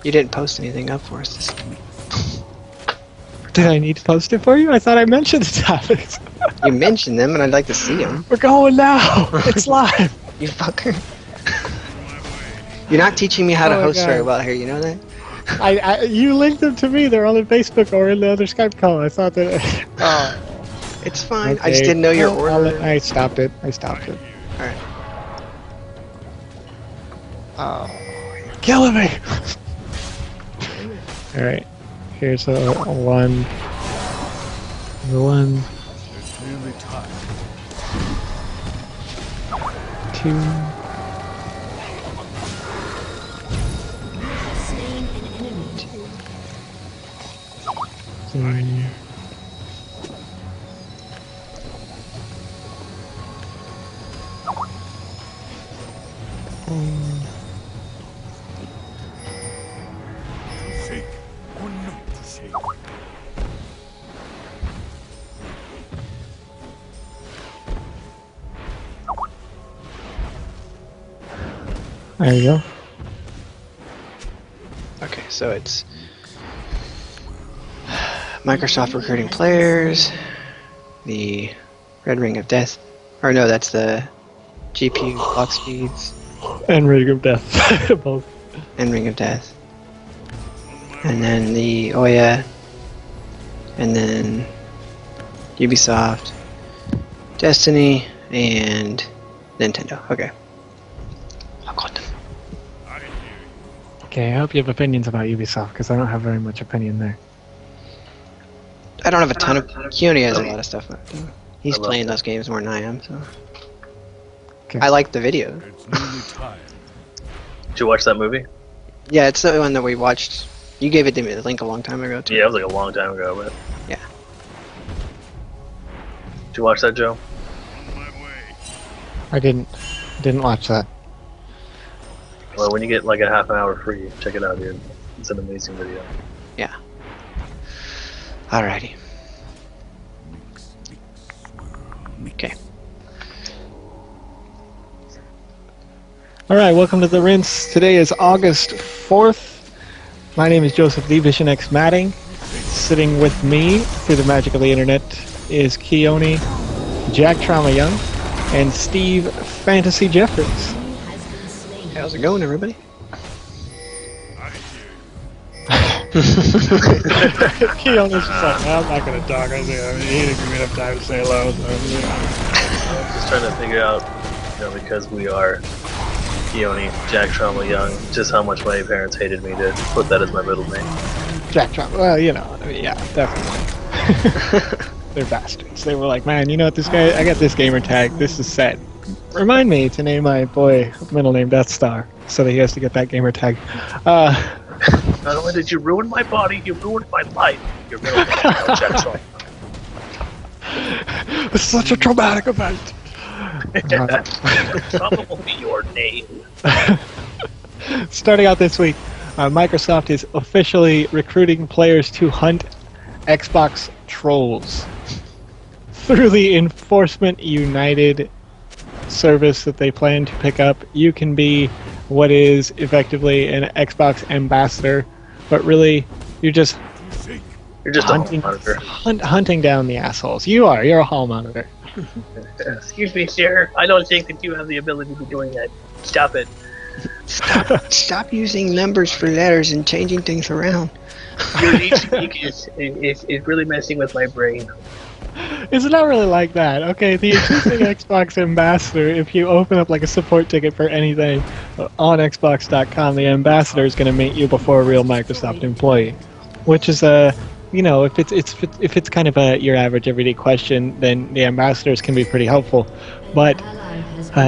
You didn't post anything up for us this time. Did I need to post it for you? I thought I mentioned the topics. You mentioned them, and I'd like to see them. We're going now. It's live. You fucker. You're not teaching me how to host God. very well here, you know that? You linked them to me. They're on the Facebook or in the other Skype call. I thought that. It's fine. Okay. I just didn't know your order. I stopped it. Alright. Oh, you're killing me. All right. Here's a one. The one. It's nearly time. 2. Slain an enemy. 3. Shake or not to shake. There you go. Okay, so it's Microsoft recruiting players, the Red Ring of Death, or no, that's the GPU clock speeds, And Ring of Death. Both. and Ring of Death, and then the Oya, and then Ubisoft, Destiny, and Nintendo. Okay. I've got them. Okay, I hope you have opinions about Ubisoft because I don't have very much opinion there. I don't have a ton of. Keone has a lot of stuff. He's I love playing that. those games more than I am, so. Okay. I like the video. It's nearly time. Did you watch that movie? Yeah, it's the one that we watched. You gave it to me the link a long time ago, too. Yeah, it was like a long time ago, but. Yeah. Did you watch that, Joe? On my way. I didn't watch that. Well, when you get like a half an hour free, check it out, dude. It's an amazing video. Yeah. Alrighty. Okay. All right, welcome to the Rinse. Today is August 4th. My name is Joseph the Vision X Matting. Sitting with me through the magic of the internet is Keone, Jack Trauma Young, and Steve Fantasy Jeffries. How's it going, everybody? Keone's just like, I'm not going to talk. He didn't give me enough time to say hello. So, I'm just trying to figure out, because we are Keone, Jack Trauma Young, just how much my parents hated me to put that as my middle name. Jack Trauma, well, yeah, definitely. They're bastards. They were like, man, you know what, this guy, I got this gamer tag. This is set. Remind me to name my boy middle name Death Star, so that he has to get that gamer tag. Not only did you ruin my body, you ruined my life. Your middle name is now Jack Trauma. It's such a traumatic event. Trauma will be your name. Starting out this week, Microsoft is officially recruiting players to hunt Xbox trolls through the Enforcement United service that they plan to pick up. You can be what is effectively an Xbox ambassador, but really you're just You're just hunting, a hall monitor. hunting down the assholes. You're a hall monitor. Excuse me, sir. I don't think that you have the ability to be doing that. Stop it. Stop using numbers for letters and changing things around. Your speak is really messing with my brain. It's not really like that. Okay, the existing Xbox ambassador, if you open up like a support ticket for anything on Xbox.com, the ambassador is going to meet you before a real Microsoft employee, which is if it's kind of your average everyday question, then the ambassadors can be pretty helpful. But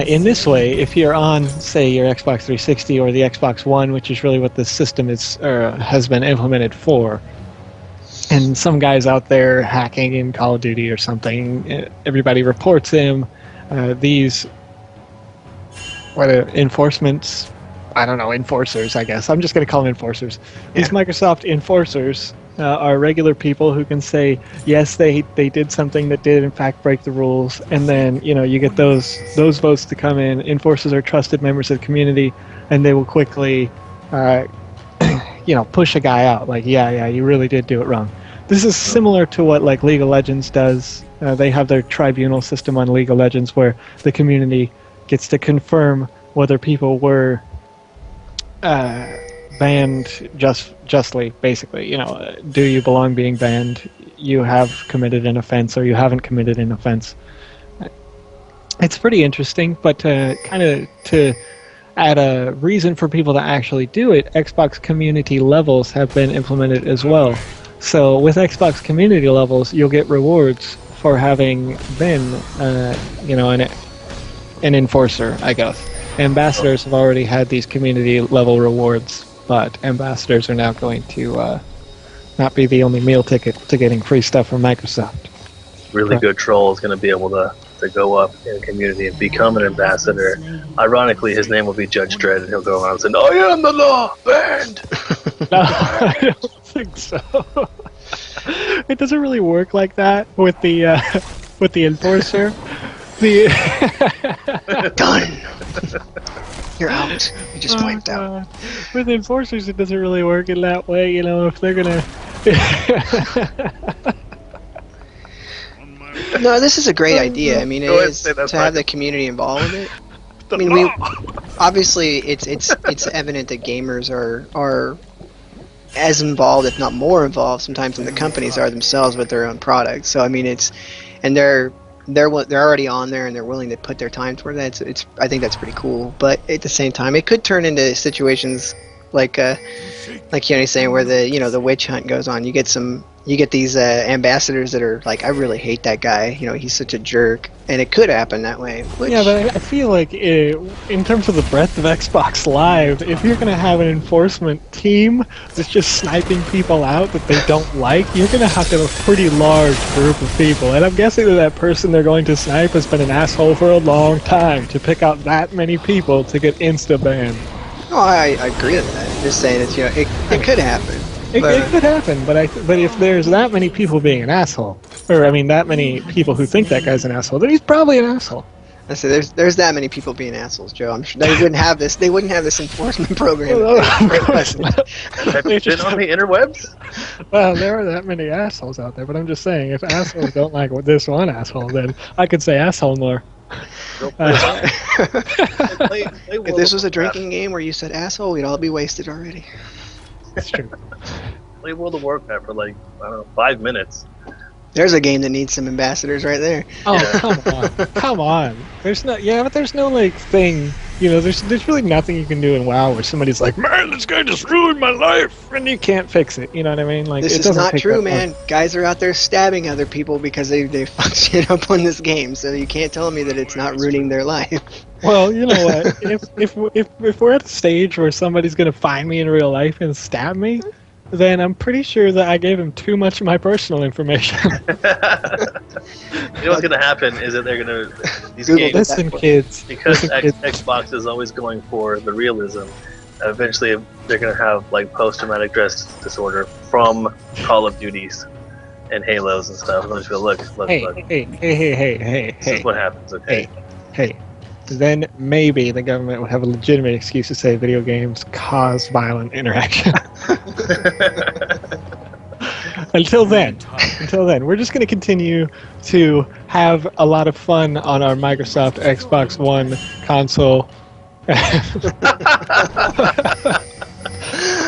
in this way, if you're on, say, your Xbox 360 or the Xbox One, which is really what the system is has been implemented for, and some guy's out there hacking in Call of Duty or something, everybody reports him. These enforcements, I don't know, enforcers, I guess. I'm just going to call them enforcers. These Microsoft enforcers are regular people who can say, yes, they did something that did in fact break the rules, and then you get those votes to come in. Enforcers are trusted members of the community, and they will quickly push a guy out. Like, yeah, you really did do it wrong. This is similar to what like League of Legends does. They have their tribunal system on League of Legends where the community gets to confirm whether people were banned justly, basically. Do you belong being banned? You have committed an offense or you haven't committed an offense. It's pretty interesting, but to add a reason for people to actually do it, Xbox community levels have been implemented as well. So with Xbox community levels, you'll get rewards for having been, an enforcer, I guess. Ambassadors have already had these community level rewards, but ambassadors are now going to not be the only meal ticket to getting free stuff from Microsoft. Really good troll is going to be able to go up in the community and become an ambassador. Ironically, his name will be Judge Dredd, and he'll go around saying, "I am the law, banned." No, I don't think so. It doesn't really work like that with the enforcer. Done. You're out. You just wiped out. With enforcers, it doesn't really work in that way. If they're gonna. No, this is a great idea. I mean, it is to have the community involved with it. I mean, obviously it's evident that gamers are as involved, if not more involved, sometimes than the companies are themselves with their own products. So I mean, they're already on there and they're willing to put their time toward that. I think that's pretty cool. But at the same time, it could turn into situations like Keone's saying, where the witch hunt goes on. You get these ambassadors that are like, I really hate that guy. He's such a jerk, and it could happen that way. Yeah, but I feel like in terms of the breadth of Xbox Live, if you're gonna have an enforcement team that's just sniping people out that they don't like, you're gonna have to have a pretty large group of people. And I'm guessing that person they're going to snipe has been an asshole for a long time to pick out that many people to get insta-banned. Oh, I agree with that. I'm just saying it could happen. It could happen, but if there's that many people being an asshole, or I mean that many people who think that guy's an asshole, then he's probably an asshole. I say there's that many people being assholes, Joe. I'm sure they wouldn't have this. They wouldn't have this enforcement program. Have you been on the interwebs? Well, there are that many assholes out there, but I'm just saying, if assholes don't like this one asshole, then I could say asshole more. If this was a drinking game where you said asshole, we'd all be wasted already. That's true. Play World of Warcraft for 5 minutes. There's a game that needs some ambassadors right there. Oh, come on. There's no thing. There's really nothing you can do in WoW where somebody's like, man, this guy just ruined my life, and you can't fix it. You know what I mean? Like, this is not true, man. Guys are out there stabbing other people because they fucked shit up on this game. So you can't tell me that it's not ruining their life. Well, you know what? if we're at a stage where somebody's gonna find me in real life and stab me, then I'm pretty sure that I gave him too much of my personal information. What's going to happen is that they're going to... Listen, kids. Because Xbox is always going for the realism, eventually they're going to have post-traumatic stress disorder from Call of Duties and Halos and stuff. And they'll just go, look. Hey. This is what happens, okay? Hey. Then maybe the government would have a legitimate excuse to say video games cause violent interaction. Until then, we're just going to continue to have a lot of fun on our Microsoft Xbox One console.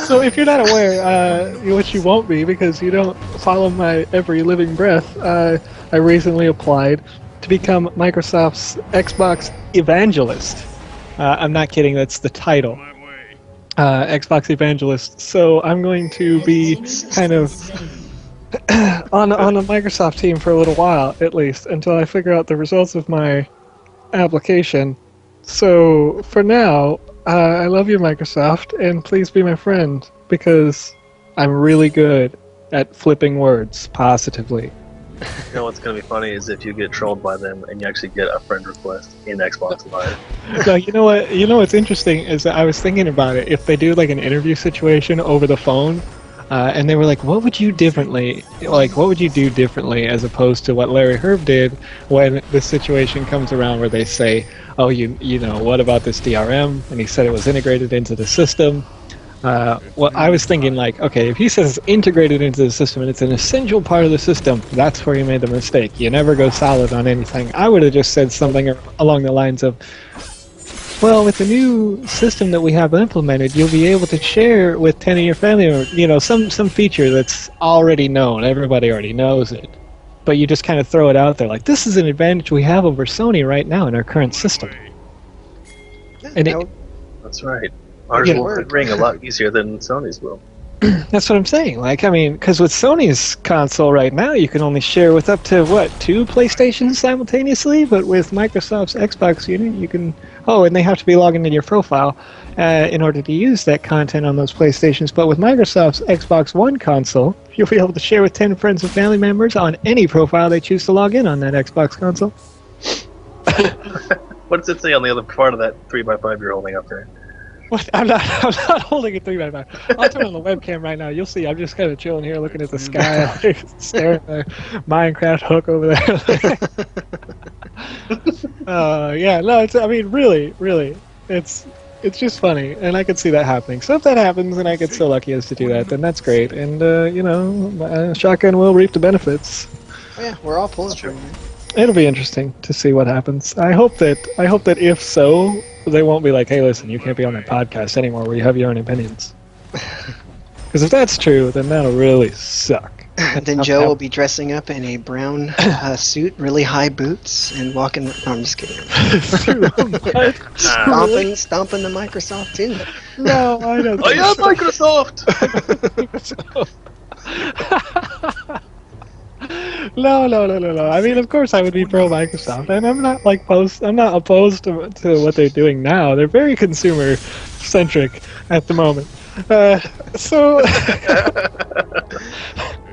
So if you're not aware, which you won't be because you don't follow my every living breath, I recently applied to become Microsoft's Xbox Evangelist. I'm not kidding, that's the title. Xbox Evangelist. So I'm going to be kind of on the Microsoft team for a little while, at least, until I figure out the results of my application. So for now, I love you, Microsoft, and please be my friend, because I'm really good at flipping words positively. You know what's going to be funny is if you get trolled by them and you actually get a friend request in Xbox Live. No, you know what? You know what's interesting is that I was thinking about it. If they do an interview situation over the phone, and they were like, "What would you differently? What would you do differently as opposed to what Larry Herb did when the situation comes around where they say, oh, you know, what about this DRM?" And he said it was integrated into the system. Well, I was thinking like, okay, if he says it's integrated into the system and it's an essential part of the system, that's where you made the mistake. You never go solid on anything. I would have just said something along the lines of, well, with the new system that we have implemented, you'll be able to share with 10 of your family members, some feature that's already known. Everybody already knows it. But you just kind of throw it out there like, this is an advantage we have over Sony right now in our current system. And that's right. Ours will ring a lot easier than Sony's will. That's what I'm saying. Like, I mean, because with Sony's console right now, you can only share with up to, 2 PlayStations simultaneously? But with Microsoft's Xbox unit, you can... Oh, and they have to be logged into your profile in order to use that content on those PlayStations. But with Microsoft's Xbox One console, you'll be able to share with 10 friends and family members on any profile they choose to log in on that Xbox console. What does it say on the other part of that 3x5 you're holding up there? What? I'm not holding a 3x5. I'll turn on the webcam right now. You'll see. I'm just kind of chilling here, looking at the sky, like, staring at the Minecraft hook over there. Yeah, no, it's. I mean, really, it's just funny, and I could see that happening. So if that happens, and I get so lucky as to do that, then that's great. And Shotgun will reap the benefits. Oh, yeah, we're all pulling for it. It'll be interesting to see what happens. I hope that if so, they won't be like, hey, listen, you can't be on that podcast anymore where you have your own opinions. Because if that's true, then that'll really suck. Then Joe will be dressing up in a brown suit, really high boots, and walking... No, I'm just kidding. Stomping the Microsoft too. No, I don't think I am Microsoft! No. I mean, of course, I would be pro Microsoft, and I'm not I'm not opposed to what they're doing now. They're very consumer centric at the moment. So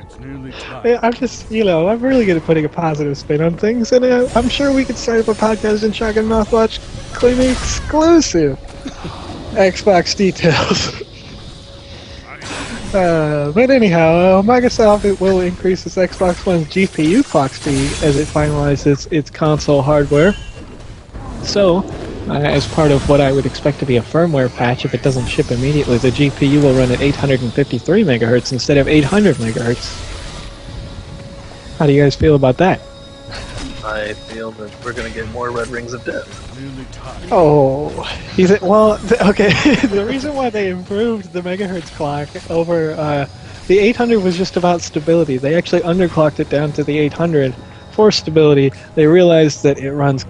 It's nearly time. I'm just, I'm really good at putting a positive spin on things, and I'm sure we could start up a podcast in Shotgun Mouthwatch claiming exclusive Xbox details. But anyhow, Microsoft will increase its Xbox One's GPU clock speed as it finalizes its console hardware. So, as part of what I would expect to be a firmware patch, if it doesn't ship immediately, the GPU will run at 853 megahertz instead of 800 megahertz. How do you guys feel about that? I feel that we're going to get more Red Rings of Death. Nearly time. Oh, okay. The reason why they improved the megahertz clock over the 800 was just about stability. They actually underclocked it down to the 800 for stability. They realized that it runs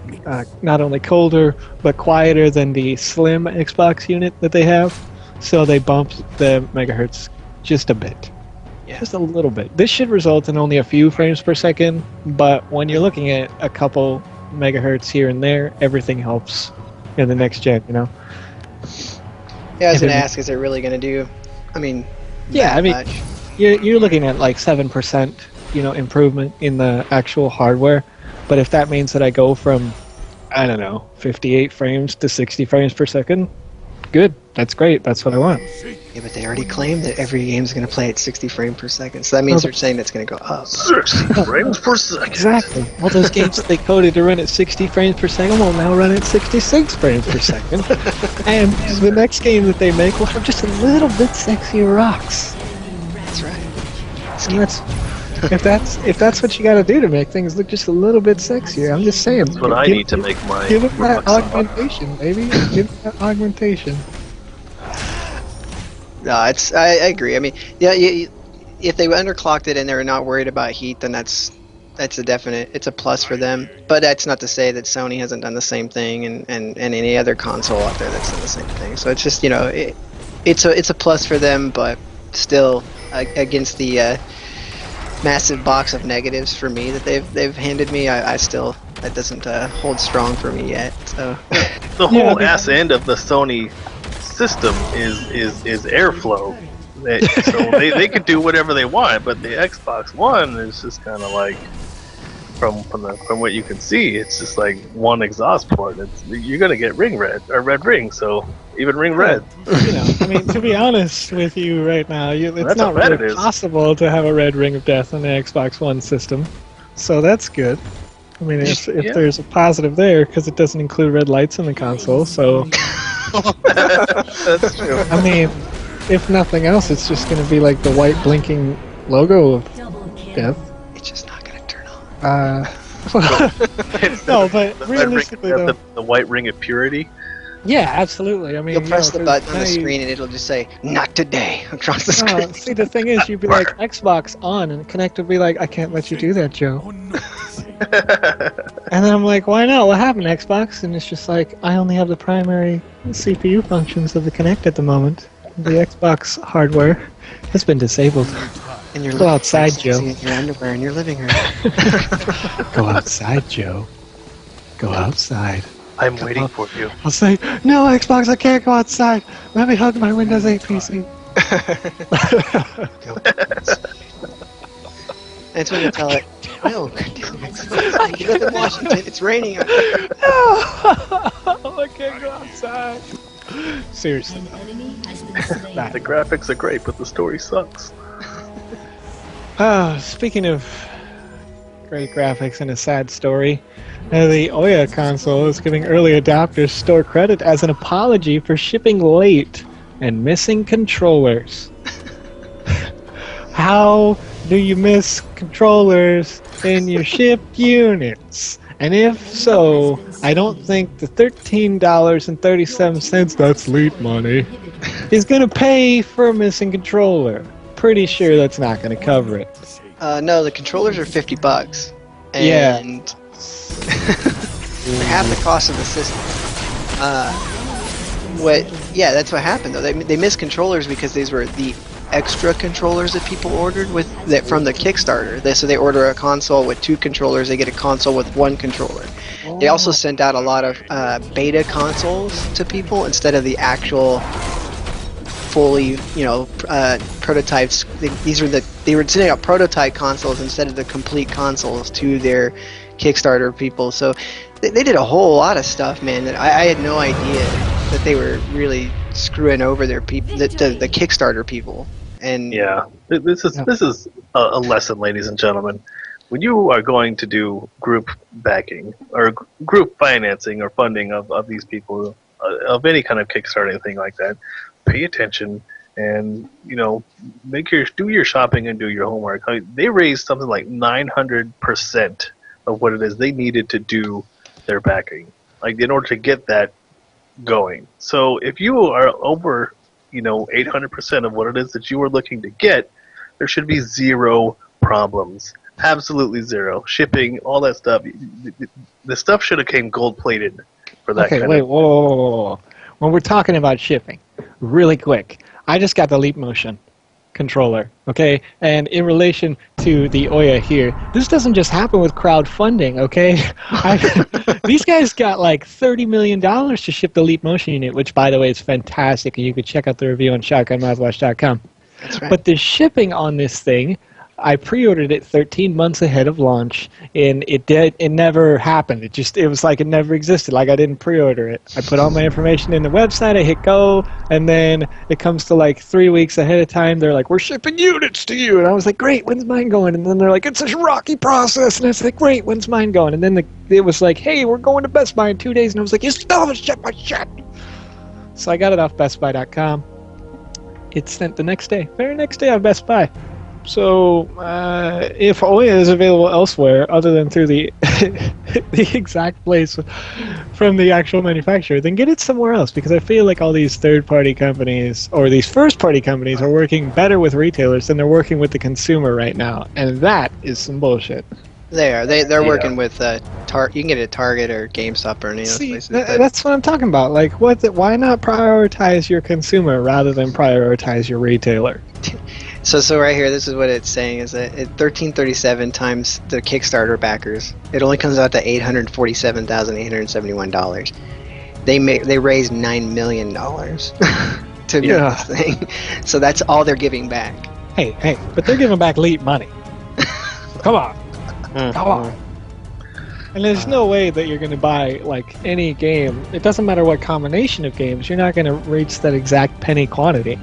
not only colder but quieter than the slim Xbox unit that they have, so they bumped the megahertz just a bit. Yeah. Just a little bit. This should result in only a few frames per second, but when you're looking at a couple megahertz here and there, everything helps in the next gen, Yeah, I was going to ask, is it really going to do, much? You're looking at like 7%, improvement in the actual hardware, but if that means that I go from, 58 frames to 60 frames per second, good. That's great. That's what I want. Yeah, but they already claimed that every game's going to play at 60 frames per second, so that means they're saying it's going to go up. 60 frames per second. Exactly. All those games that they coded to run at 60 frames per second will now run at 66 frames per second. And the next game that they make will have just a little bit sexier rocks. That's right. And if that's what you got to do to make things look just a little bit sexier, I'm just saying. That's what I need to make my... Give it that augmentation, baby. Give it that augmentation. No, I agree. I mean, if they underclocked it and they're not worried about heat, then that's a definite. It's a plus for them. But that's not to say that Sony hasn't done the same thing, and any other console out there that's done the same thing. So it's just it's a plus for them, but still against the massive box of negatives for me that they've handed me, I still, that doesn't hold strong for me yet. So the whole ass end of the Sony system is airflow. So they could do whatever they want, but the Xbox One is just kind of like, from what you can see, it's just like one exhaust port. You're gonna get red ring, so even ring red. To be honest with you right now, it's not really possible to have a red ring of death on the Xbox One system, so that's good. I mean, if there's a positive there, because it doesn't include red lights in the console, so... That's true. I mean, if nothing else, it's just going to be like the white blinking logo of death. It's just not going to turn on. No, but realistically, though, the white ring of purity. Yeah, absolutely. I mean, you'll press the button on the screen and it'll just say "Not today" across the screen. See, the thing is, you'd be like Xbox on, and Connect would be like, "I can't let you do that, Joe." And then I'm like, "Why not? What happened, Xbox?" And it's just like, "I only have the primary CPU functions of the Connect at the moment. The Xbox hardware has been disabled." And you're Go outside, Joe. in your underwear in your living room. Go outside, Joe. Go outside. I'm waiting for you. I'll say, "No, Xbox, I can't go outside. Let me hug my Windows 8 PC." That's when you tell it, "No, Xbox, you live in Washington. It's raining out here." I can't go outside. Seriously. The graphics are great, but the story sucks. Speaking of great graphics and a sad story, the Ouya console is giving early adopters store credit as an apology for shipping late and missing controllers. How do you miss controllers in your shipped units? And if so, I don't think the $13.37, that's late money, is going to pay for a missing controller. Pretty sure that's not going to cover it. No, the controllers are $50. And Yeah. they're half the cost of the system. Yeah, that's what happened though. They missed controllers because these were the extra controllers that people ordered from the Kickstarter. So they order a console with 2 controllers, they get a console with 1 controller. They also sent out a lot of beta consoles to people instead of the actual fully, prototypes. They were sending out prototype consoles instead of the complete consoles to their Kickstarter people. So they did a whole lot of stuff, man, that I had no idea that they were really screwing over their people, the Kickstarter people. And yeah, this is a lesson, ladies and gentlemen. When you are going to do group backing or group financing or funding of these people, of any kind of Kickstarter thing like that, pay attention and do your shopping and do your homework. They raised something like 900% of what it is they needed to do their backing, like in order to get that going. So if you are over 800% of what it is that you are looking to get, there should be zero problems. Absolutely zero. Shipping, all that stuff. The stuff should have came gold plated for that. Okay, wait, whoa. When we're talking about shipping, really quick, I just got the Leap Motion controller, okay? And in relation to the Ouya here, this doesn't just happen with crowdfunding, okay? These guys got like $30 million to ship the Leap Motion unit, which, by the way, is fantastic, and you can check out the review on shotgunmouthwash.com. That's right. But the shipping on this thing, I pre-ordered it 13 months ahead of launch, and it never happened. It was like it never existed, like I didn't pre-order it. I put all my information in the website, I hit go, and then it comes to like 3 weeks ahead of time, they're like, "We're shipping units to you," and I was like, "Great, when's mine going?" And then they're like, "It's a rocky process," and I was like, "Great, when's mine going?" And then it was like, "Hey, we're going to Best Buy in 2 days," and I was like, "You still haven't shipped my shit!" So I got it off BestBuy.com. It's sent the next day, very next day on Best Buy. So, if Ouya is available elsewhere other than through the the exact place from the actual manufacturer, then get it somewhere else, because I feel like all these third-party companies or these first-party companies are working better with retailers than they're working with the consumer right now, and that is some bullshit. They are. They're working with you can get it at Target or GameStop or any of those places. That's what I'm talking about. Like, why not prioritize your consumer rather than prioritize your retailer? So right here, this is what it's saying: is that at $13.37 times the Kickstarter backers, it only comes out to $847,871. They raised $9 million to make this thing, so that's all they're giving back. Hey, but they're giving back Leap money. Come on. Come on. And there's no way that you're going to buy like any game. It doesn't matter what combination of games. You're not going to reach that exact penny quantity,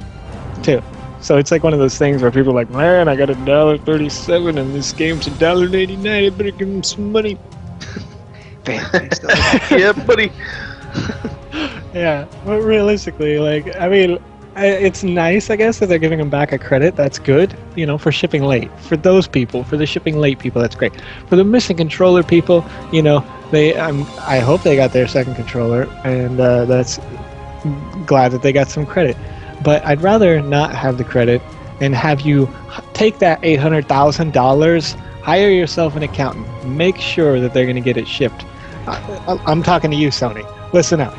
too. So it's like one of those things where people are like, "Man, I got $1.37 and this game's $1.89. I better give them some money." Yeah, buddy. Yeah, but realistically, like, I mean, it's nice, I guess, that they're giving him back a credit. That's good, for shipping late. For those people, for the shipping late people, that's great. For the missing controller people, I hope they got their second controller, and that's glad that they got some credit. But I'd rather not have the credit and have you take that $800,000, hire yourself an accountant, make sure that they're going to get it shipped. I'm talking to you, Sony. Listen up.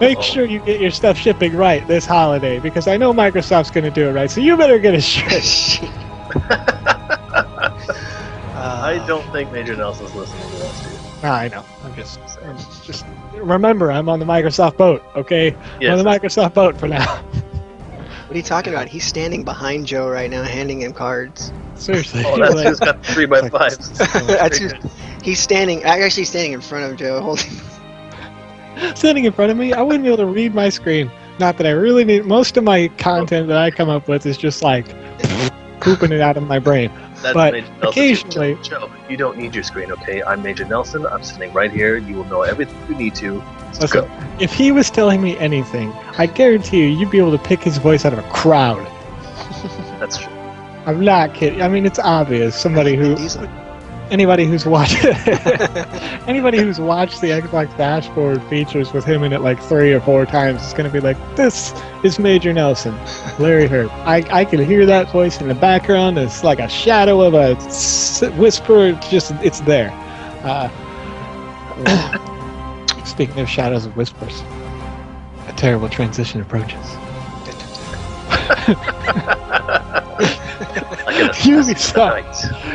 Make sure you get your stuff shipping right this holiday, because I know Microsoft's going to do it right, so you better get it shipped. I don't think Major Nelson's listening to us, dude. I know. I'm just remember, I'm on the Microsoft boat, okay? Yes. I'm on the Microsoft boat for now. What are you talking about? He's standing behind Joe right now, handing him cards. Seriously. Oh, that's who's got 3x5s. That's who's, he's actually standing in front of Joe, holding. Standing in front of me, I wouldn't be able to read my screen. Not that I really need. Most of my content that I come up with is just like pooping it out of my brain. But occasionally, Joe, you don't need your screen, okay? I'm Major Nelson. I'm sitting right here. You will know everything you need to. Let's go. If he was telling me anything, I guarantee you'd be able to pick his voice out of a crowd. That's true. I'm not kidding. I mean, it's obvious. Anybody who's watched the Xbox dashboard features with him in it like 3 or 4 times is going to be like, this is Major Nelson, Larry Herb. I can hear that voice in the background. It's like a shadow of a whisper. It's there. Speaking of shadows and whispers, a terrible transition approaches.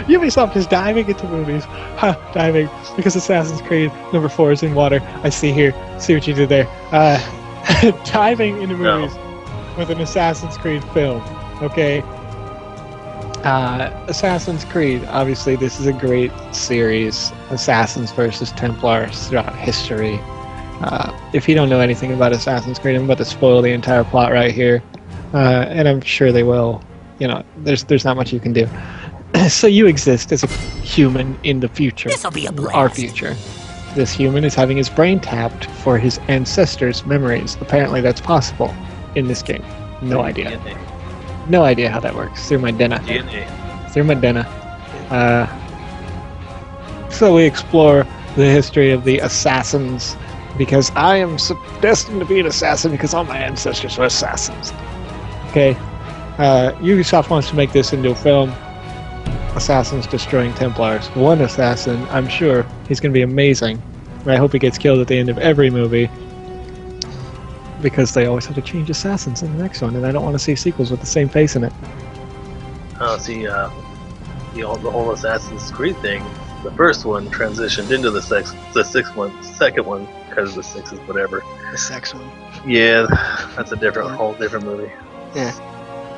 Ubisoft is diving into movies. Diving because Assassin's Creed #4 is in water. I see what you did there. Diving into movies with an Assassin's Creed film. Okay. Assassin's Creed. Obviously, this is a great series. Assassins versus Templars throughout history. If you don't know anything about Assassin's Creed, I'm about to spoil the entire plot right here, and I'm sure they will. There's not much you can do. So you exist as a human in the future. This'll be a blast. Our future. This human is having his brain tapped for his ancestors' memories. Apparently that's possible in this game. No idea. No idea how that works. Through my DNA. So we explore the history of the assassins, because I am destined to be an assassin because all my ancestors were assassins. Okay. Ubisoft wants to make this into a film. Assassins destroying Templars. One assassin, I'm sure he's going to be amazing. I hope he gets killed at the end of every movie, because they always have to change assassins in the next one, and I don't want to see sequels with the same face in it. The whole Assassin's Creed thing, the first one transitioned into the second one, because the 6 is whatever. The sex one. Yeah, that's a whole different movie. Yeah.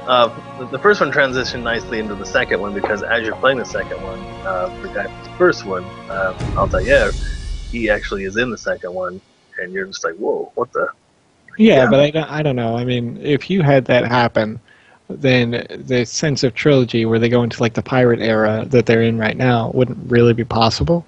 The first one transitioned nicely into the second one, because as you're playing the second one, the guy from the first one, Altair, he actually is in the second one, and you're just like, whoa, what the? Yeah, but I don't know. I mean, if you had that happen, then the sense of trilogy, where they go into like the pirate era that they're in right now, wouldn't really be possible.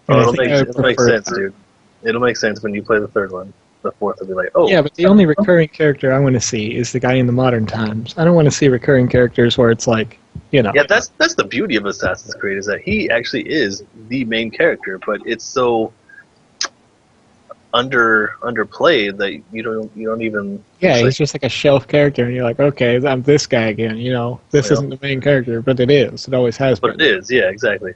It'll make sense, dude. It'll make sense when you play the third one. The fourth will be like, oh. Yeah, but the only recurring character I want to see is the guy in the modern times. I don't want to see recurring characters where it's like, Yeah, that's the beauty of Assassin's Creed, is that he actually is the main character, but it's so underplayed that you don't even. Yeah, he's just like a shelf character, and you're like, okay, I'm this guy again. This isn't the main character, but it is. It always has been. But it is, yeah, exactly.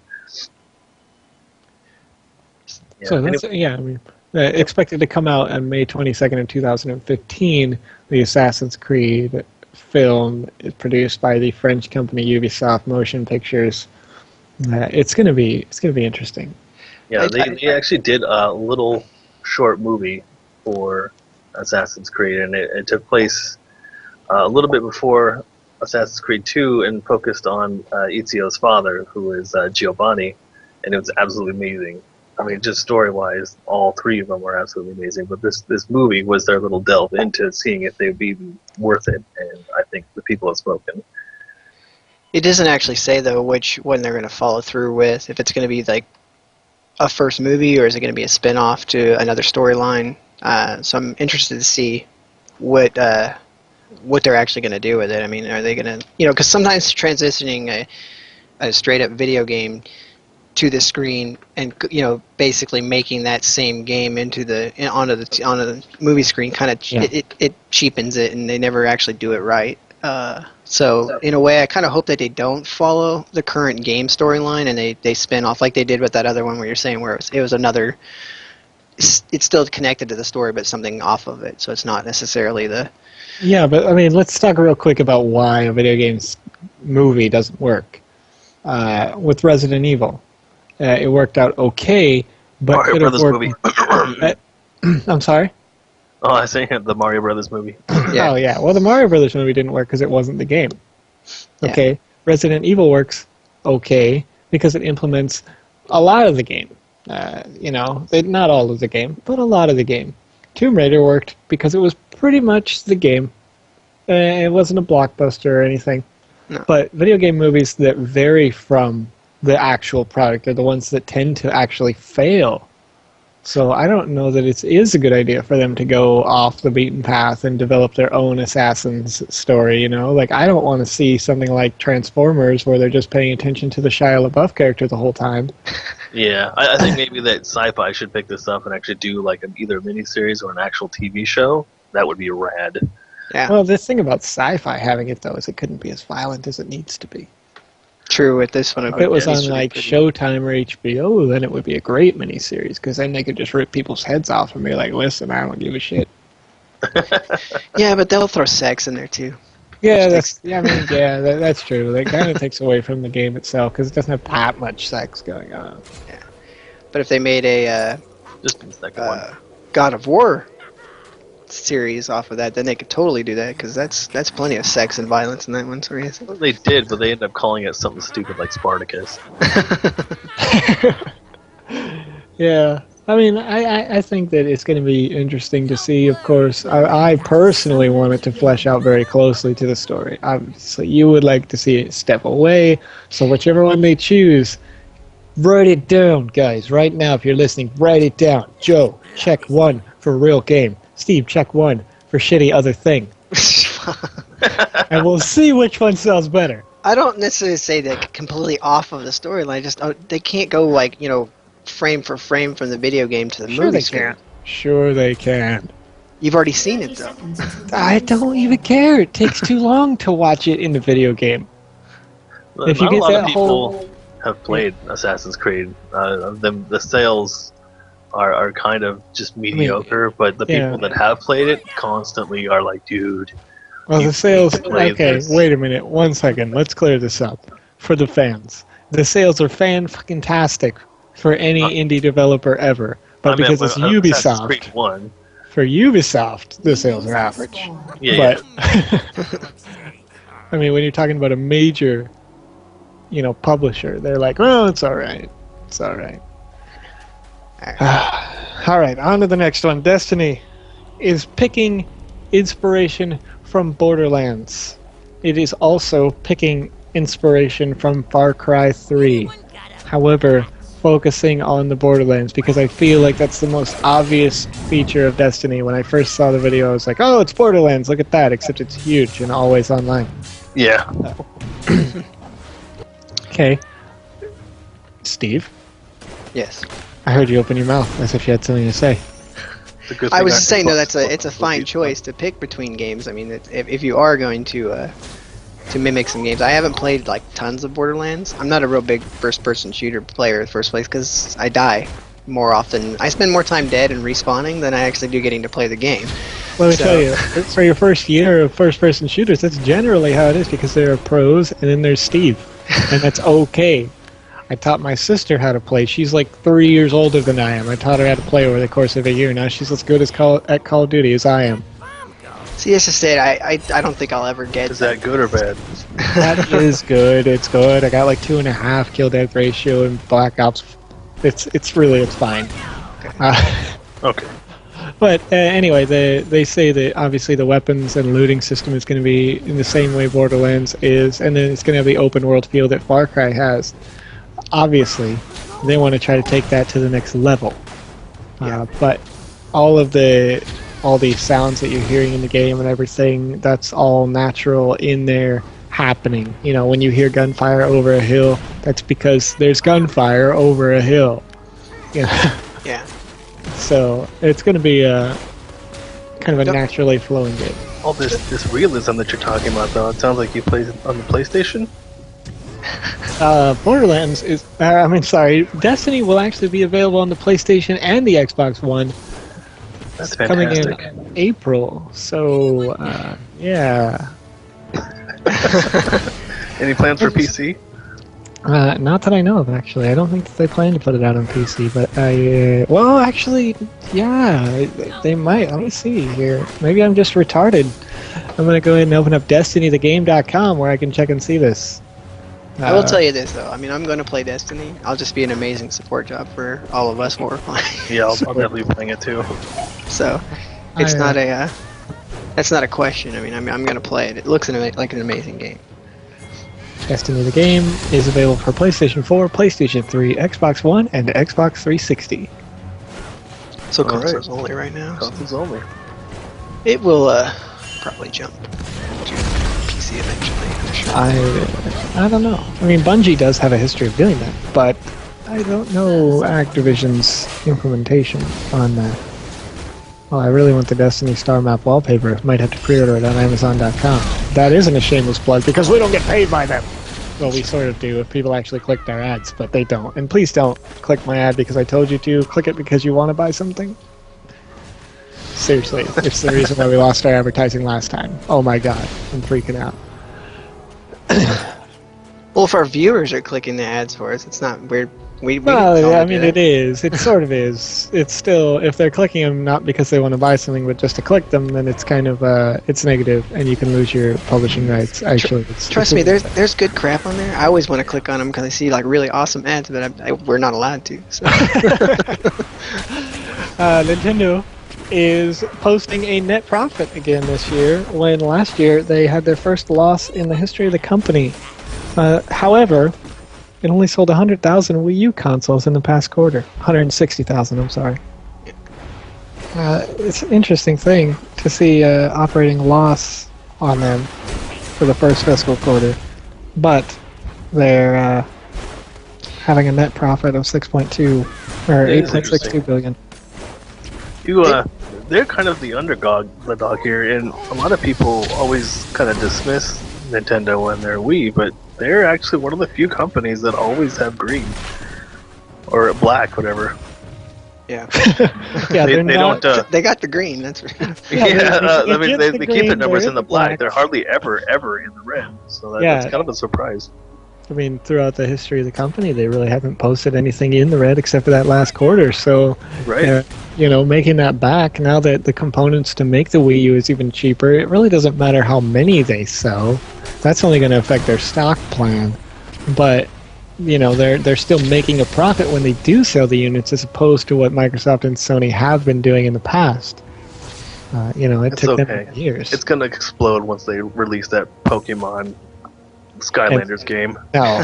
Yeah, so that's I mean. Expected to come out on May 22nd of 2015, the Assassin's Creed film is produced by the French company Ubisoft Motion Pictures. It's gonna be interesting. Yeah, they actually did a little short movie for Assassin's Creed, and it took place a little bit before Assassin's Creed 2, and focused on Ezio's father, who is Giovanni, and it was absolutely amazing. I mean, just story-wise, all 3 of them were absolutely amazing. But this movie was their little delve into seeing if they'd be worth it, and I think the people have spoken. It doesn't actually say, though, which one they're going to follow through with. If it's going to be like a first movie, or is it going to be a spin-off to another storyline? So I'm interested to see what what they're actually going to do with it. I mean, are they going to, because sometimes transitioning a straight up video game to the screen and basically making that same game onto the movie screen kind of it cheapens it, and they never actually do it right. So in a way, I kind of hope that they don't follow the current game storyline and they spin off like they did with that other one where you're saying where it was another. It's still connected to the story, but something off of it. So it's not necessarily the. Yeah, but I mean, let's talk real quick about why a video game's movie doesn't work. With Resident Evil, it worked out okay, but Mario Brothers movie. I'm sorry. Oh, I say the Mario Brothers movie. Yeah. Oh yeah. Well, the Mario Brothers movie didn't work because it wasn't the game. Okay. Yeah. Resident Evil works okay because it implements a lot of the game. Not all of the game, but a lot of the game. Tomb Raider worked because it was pretty much the game. It wasn't a blockbuster or anything. No. But video game movies that vary from the actual product are the ones that tend to actually fail. So I don't know that it is a good idea for them to go off the beaten path and develop their own Assassin's story, Like, I don't want to see something like Transformers where they're just paying attention to the Shia LaBeouf character the whole time. Yeah, I think maybe that Sci-Fi should pick this up and actually do like either a miniseries or an actual TV show. That would be rad. Yeah. Well, the thing about Sci-Fi having it, though, is it couldn't be as violent as it needs to be. True, with this one. If it was on like Showtime or HBO, then it would be a great miniseries because then they could just rip people's heads off and be like, "Listen, I don't give a shit." Yeah, but they'll throw sex in there too. Yeah, that's true. That kind of takes away from the game itself because it doesn't have that much sex going on. Yeah, but if they made a just the second one, God of War series off of that, then they could totally do that because that's plenty of sex and violence in that one. So well, they did, but they ended up calling it something stupid like Spartacus. Yeah, I mean, I think that it's going to be interesting to see. Of course, I personally want it to flesh out very closely to the story. Obviously, you would like to see it step away. So whichever one they choose, write it down, guys. Right now, if you're listening, write it down. Joe, check 1 for real game. Steve, check 1 for shitty other thing. And we'll see which one sells better. I don't necessarily say that completely off of the storyline. Just they can't go like frame for frame from the video game to the movie screen. Sure they can. You've already seen it though. I don't even care. It takes too long to watch it in the video game. Well, if you get a lot of people have played Assassin's Creed. The sales are kind of just mediocre, but the people that have played it constantly are like, dude. Well, the sales... Okay, wait a minute. 1 second. Let's clear this up for the fans. The sales are fan-fucking-tastic for any indie developer ever. But because it's Ubisoft... Creed 1. For Ubisoft, the sales are average. Yeah. But, I mean, when you're talking about a major, publisher, they're like, well, it's alright. It's alright. Alright, on to the next one. Destiny is picking inspiration from Borderlands. It is also picking inspiration from Far Cry 3. However, focusing on the Borderlands because I feel like that's the most obvious feature of Destiny. When I first saw the video, I was like, oh, it's Borderlands, look at that, except it's huge and always online. Yeah. Okay. Steve? Yes. I heard you open your mouth as if you had something to say. I was just saying, no, it's a fine choice to pick between games. I mean, if you are going to mimic some games, I haven't played like tons of Borderlands. I'm not a real big first-person shooter player in the first place because I die more often. I spend more time dead and respawning than I actually do getting to play the game. Let me tell you, for your first year of first-person shooters, that's generally how it is because there are pros and then there's Steve, and that's okay. I taught my sister how to play. She's like 3 years older than I am. I taught her how to play over the course of a year. Now she's as good at Call of Duty as I am. See, that's just it. I don't think I'll ever get. Is that good or bad? That is good. It's good. I got like 2.5 kill-death ratio in Black Ops. It's fine. Okay. But anyway, they say that obviously the weapons and looting system is going to be in the same way Borderlands is, and then it's going to have the open world feel that Far Cry has. Obviously, they want to try to take that to the next level. But all of the all these sounds that you're hearing in the game and everything, that's all natural in there happening. You know, when you hear gunfire over a hill, that's because there's gunfire over a hill. Yeah. Yeah. So it's going to be a kind of a naturally flowing game. All this realism that you're talking about, though, it sounds like you play on the PlayStation. Borderlands is, Destiny will actually be available on the PlayStation and the Xbox One. That's coming fantastic. in April. So, yeah. Any plans for PC? Not that I know of, actually. I don't think that they plan to put it out on PC, but they might. Let me see here. Maybe I'm just retarded. I'm going to go ahead and open up DestinyTheGame.com where I can check and see this. I will tell you this, though. I mean, I'm going to play Destiny. I'll just be an amazing support job for all of us while we're playing. Yeah, I'll definitely be playing it too. So, it's not a... that's not a question. I mean, I'm going to play it. It looks like an amazing game. Destiny the Game is available for PlayStation 4, PlayStation 3, Xbox One, and Xbox 360. So consoles only right now. Consoles only. It will probably jump to PC eventually, I'm sure. I don't know. I mean, Bungie does have a history of doing that, but I don't know Activision's implementation on that. Well, I really want the Destiny Star Map wallpaper. Might have to pre-order it on Amazon.com. That isn't a shameless plug because we don't get paid by them. Well, we sort of do if people actually click their ads, but they don't. And please don't click my ad because I told you to. Click it because you want to buy something. Seriously, it's the reason why we lost our advertising last time. Oh my god, I'm freaking out. Well, if our viewers are clicking the ads for us, it's not weird. Well, I mean, it is. It sort of is. It's still, if they're clicking them not because they want to buy something, but just to click them, then it's kind of, it's negative, and you can lose your publishing rights. Actually, trust me, there's good crap on there. I always want to click on them because I see like really awesome ads, but we're not allowed to. So. Nintendo is posting a net profit again this year, when last year they had their first loss in the history of the company. However, it only sold 100,000 Wii U consoles in the past quarter. 160,000, I'm sorry. It's an interesting thing to see operating loss on them for the first fiscal quarter. But they're having a net profit of 6.2 or 8.62 billion. They're kind of the dog here, and a lot of people always kind of dismiss Nintendo and their Wii, but they're actually one of the few companies that always have green or black, whatever. Yeah, yeah. They got the green. That's right. I mean, they keep their numbers in the black. They're hardly ever in the red. So that's kind of a surprise. I mean, throughout the history of the company, they really haven't posted anything in the red except for that last quarter. So, making that back now that the components to make the Wii U is even cheaper, it really doesn't matter how many they sell. That's only going to affect their stock plan. But, they're still making a profit when they do sell the units as opposed to what Microsoft and Sony have been doing in the past. It took them years. It's going to explode once they release that Pokemon Skylanders game. No,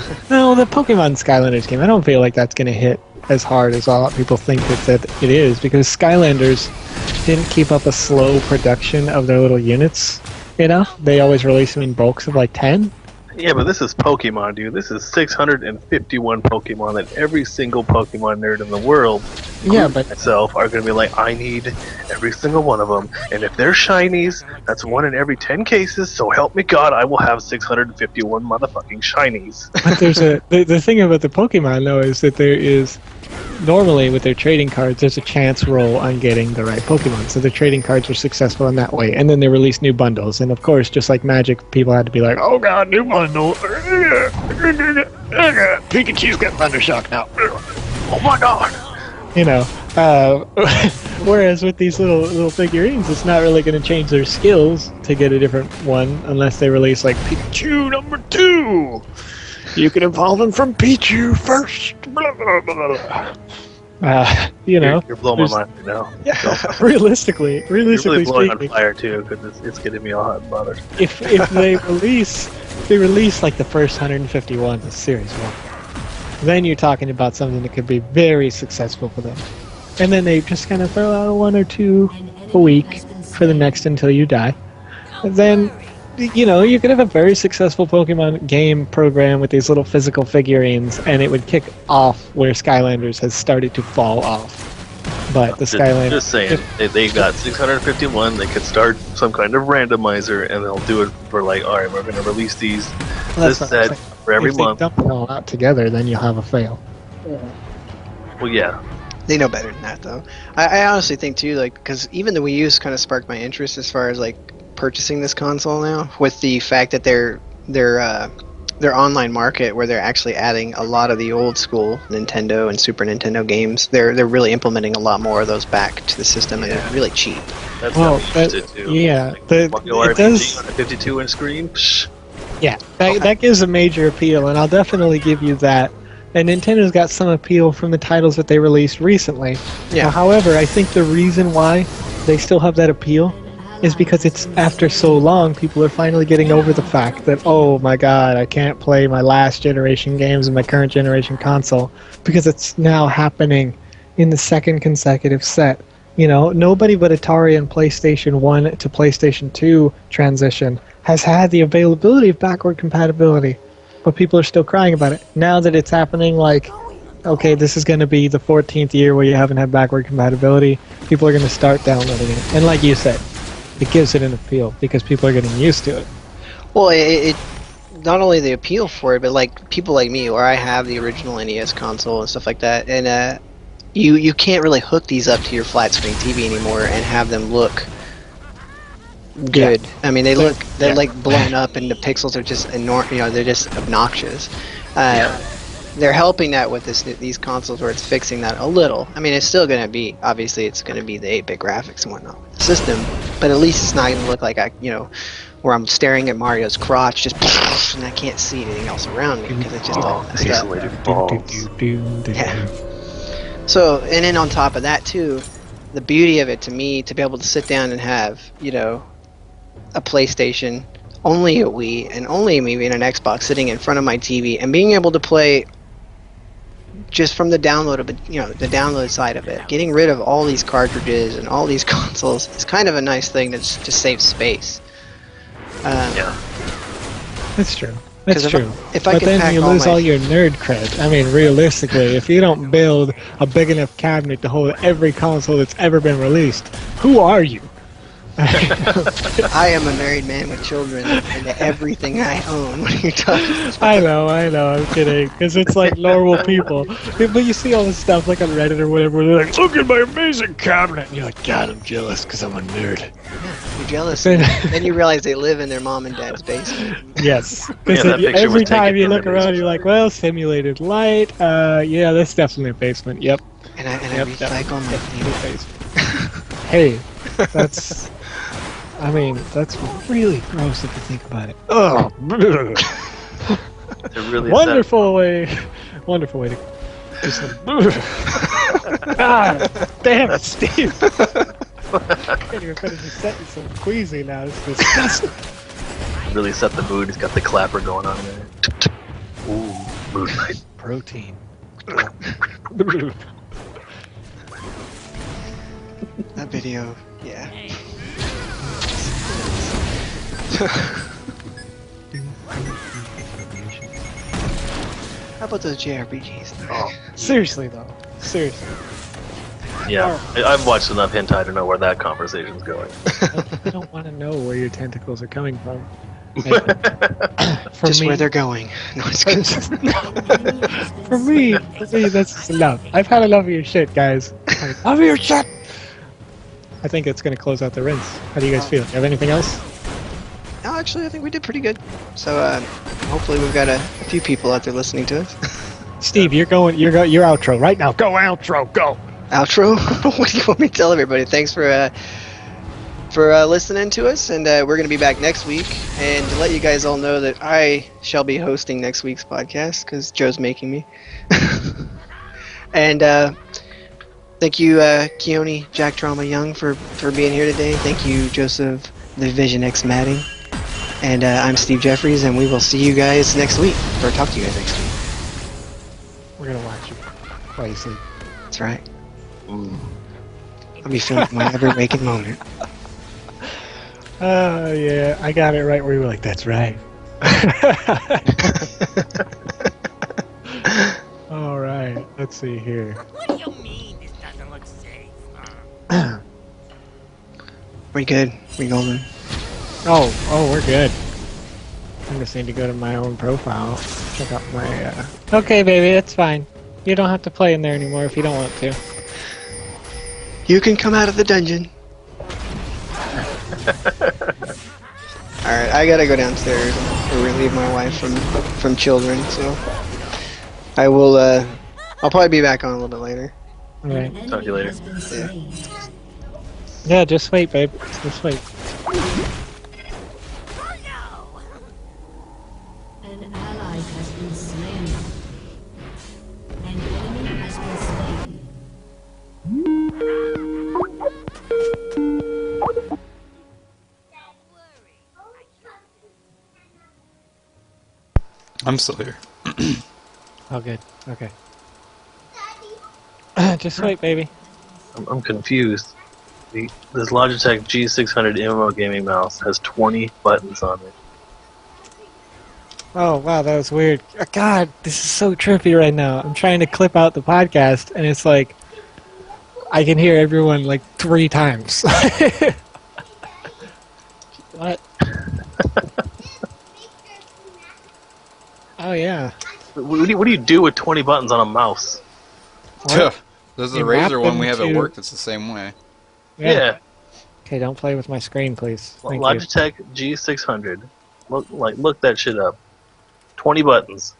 the Pokemon Skylanders game, I don't feel like that's going to hit as hard as a lot of people think that it is, because Skylanders didn't keep up a slow production of their little units. They always release them in bulks of like 10. Yeah, but this is Pokemon, dude. This is 651 Pokemon that every single Pokemon nerd in the world, itself, are going to be like, I need every single one of them. And if they're shinies, that's 1 in every 10 cases. So help me God, I will have 651 motherfucking shinies. But there's the thing about the Pokemon though is that there is normally with their trading cards, there's a chance roll on getting the right Pokemon. So the trading cards are successful in that way, and then they release new bundles. And of course, just like Magic, people had to be like, "Oh God, new bundle! Pikachu's got Thundershock now! Oh my God!" Whereas with these little figurines, it's not really going to change their skills to get a different one unless they release like Pikachu number 2. You can evolve him from Pichu first. Blah, blah, blah, blah. You're blowing my mind right now. Yeah, realistically you're really blowing speaking, on fire too, because it's getting me all hot and bothered. If they release like the first 151 as Series 1, then you're talking about something that could be very successful for them. And then they just kind of throw out 1 or 2 a week for the next until you die, then you could have a very successful Pokemon game program with these little physical figurines, and it would kick off where Skylanders has started to fall off. But the Skylanders... Just saying, they got 651, they could start some kind of randomizer, and they'll do it for like, alright, we're going to release this set for every month. If they dump them all out together, then you'll have a fail. Well, yeah. They know better than that, though. I honestly think, too, like, because even the Wii U's kind of sparked my interest as far as, like, purchasing this console now, with the fact that their online market, where they're actually adding a lot of the old school Nintendo and Super Nintendo games, they're really implementing a lot more of those back to the system, and they're really cheap. That's too. Yeah, Mario RPG on a 52-inch screen. Psh. Yeah, that gives a major appeal, and I'll definitely give you that. And Nintendo's got some appeal from the titles that they released recently. Yeah. Now, however, I think the reason why they still have that appeal is because it's after so long, people are finally getting over the fact that, oh my god, I can't play my last generation games in my current generation console, because it's now happening in the second consecutive set. Nobody but Atari and PlayStation 1 to PlayStation 2 transition has had the availability of backward compatibility, but people are still crying about it. Now that it's happening, like, okay, this is going to be the 14th year where you haven't had backward compatibility, people are going to start downloading it. And like you said, it gives it an appeal because people are getting used to it. Well, it not only the appeal for it, but like people like me, where I have the original NES console and stuff like that, and you can't really hook these up to your flat screen TV anymore and have them look good. Yeah. I mean, they're like blown up, and the pixels are just enormous. They're just obnoxious. They're helping that with these consoles where it's fixing that a little. I mean, it's still going to be, obviously, it's going to be the 8-bit graphics and whatnot with the system, but at least it's not going to look like where I'm staring at Mario's crotch, just and I can't see anything else around me because it's just all messed up. Yeah. So, and then on top of that too, the beauty of it to me, to be able to sit down and have, a PlayStation, only a Wii, and only maybe an Xbox sitting in front of my TV, and being able to play just from the download of it, the download side of it, getting rid of all these cartridges and all these consoles is kind of a nice thing to save space. That's true. That's true. But then you lose all your nerd cred. I mean, realistically, if you don't build a big enough cabinet to hold every console that's ever been released, who are you? I am a married man with children, and everything I own. What are you talking about? I know, I'm kidding. Because it's like normal people. But you see all this stuff like on Reddit or whatever, where they're like, look at my amazing cabinet! And you're like, God, I'm jealous because I'm a nerd. Yeah, you're jealous. Then you realize they live in their mom and dad's basement. Yes. Every time you look around, you're like, well, simulated light. Yeah, that's definitely a basement. Yep. And I recycle my basement. Hey, that's... that's really gross if you think about it. Oh, really wonderful way to just damn it, Steve! I can't even finish the sentence. I'm queasy now. It's disgusting. Really set the mood. He's got the clapper going on there. Ooh, moonlight. Protein. That video, yeah. How about those JRPGs? Oh. Seriously though. Seriously. Yeah, I've watched enough hentai to know where that conversation's going. I don't want to know where your tentacles are coming from. Just where they're going. No, it's good. For me, that's just enough. I've had enough of your shit, guys. Enough of your shit! I think it's going to close out the rinse. How do you guys feel? You have anything else? No, actually, I think we did pretty good. So, hopefully we've got a few people out there listening to us. Steve, your outro right now. Go outro, go! Outro? What do you want me to tell everybody? Thanks for listening to us, and we're going to be back next week. And to let you guys all know that I shall be hosting next week's podcast, because Joe's making me. And thank you, Keone, Jack Trauma Young, for being here today. Thank you, Joseph, the Vision X Matting. And I'm Steve Jeffries, and we will see you guys next week, or talk to you guys next week. We're going to watch you while you sleep. That's right. I'll be filming my every waking moment. Oh, yeah. I got it right where you were like, that's right. All right. Let's see here. What do you mean this doesn't look safe? We good. We golden. Oh, we're good. I just need to go to my own profile. Check out my, Okay, baby, it's fine. You don't have to play in there anymore if you don't want to. You can come out of the dungeon. Alright, I gotta go downstairs and relieve my wife from children, so I will, I'll probably be back on a little bit later. Alright. Talk to you later. Yeah. Yeah, just wait, babe. Just wait. An ally has been slain. An enemy has been slain. I'm still here. Oh, good. Okay. Just wait, baby. I'm confused. This Logitech G600 MMO gaming mouse has 20 buttons on it. Oh, wow, that was weird. God, this is so trippy right now. I'm trying to clip out the podcast, and it's like, I can hear everyone like 3 times. What? Oh, yeah. What do you do with 20 buttons on a mouse? What? There's You a Razer map one we them have at to- work that's the same way. Yeah. Okay, don't play with my screen, please. Thank you. Logitech G600. Look that shit up. 20 buttons.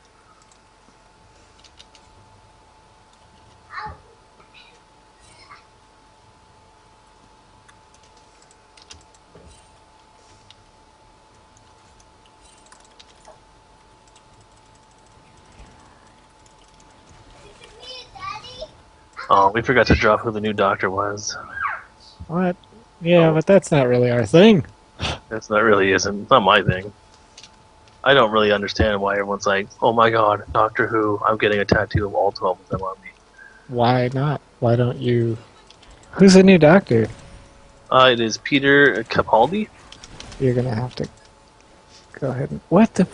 Oh, we forgot to drop who the new doctor was. What? Yeah, but that's not really our thing. That's not really isn't. It's not my thing. I don't really understand why everyone's like, "Oh my God, Doctor Who! I'm getting a tattoo of all 12 of them on me." Why not? Why don't you... Who's the new doctor? It is Peter Capaldi. You're gonna have to go ahead and... What the...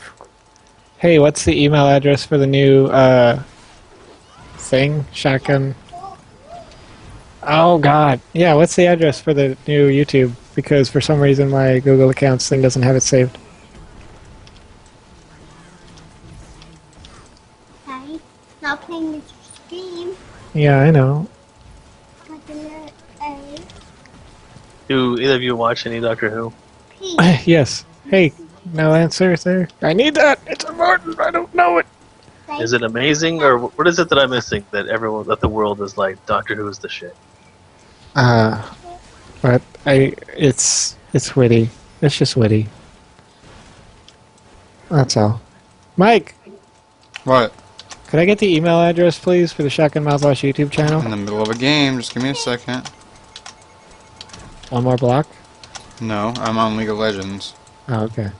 Hey, what's the email address for the new, thing? Shotgun... Oh, God. Yeah, what's the address for the new YouTube? Because for some reason my Google Accounts thing doesn't have it saved. Hi, not playing with your stream. Yeah, I know. Got the letter A. Do either of you watch any Doctor Who? P. Yes. Hey, no answer there. I need that. It's important. I don't know it. Is it amazing, or what is it that I'm missing that the world is like Doctor Who is the shit? But it's witty. It's just witty. That's all. Mike, What? could I get the email address, please, for the Shotgun Mouthwash YouTube channel? In the middle of a game. Just give me a second. One more block? No, I'm on League of Legends. Oh, okay.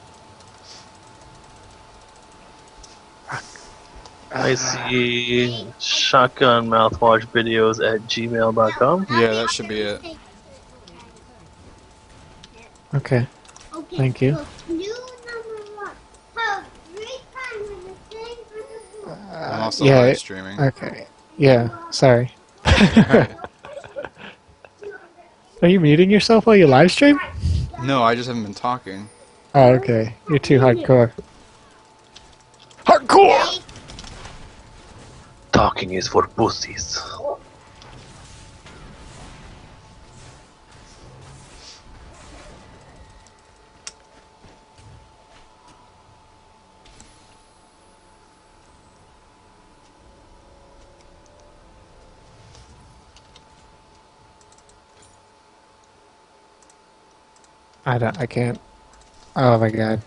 I see shotgun mouthwash videos at gmail.com. Yeah, that should be it. Okay. Okay, Thank you. so new number 1. So, 3 times in the same group of I'm also yeah, live streaming. Okay. Yeah, sorry. Are you muting yourself while you live stream? No, I just haven't been talking. Oh, okay. You're too hardcore. Hardcore! Talking is for pussies. I can't. Oh my god.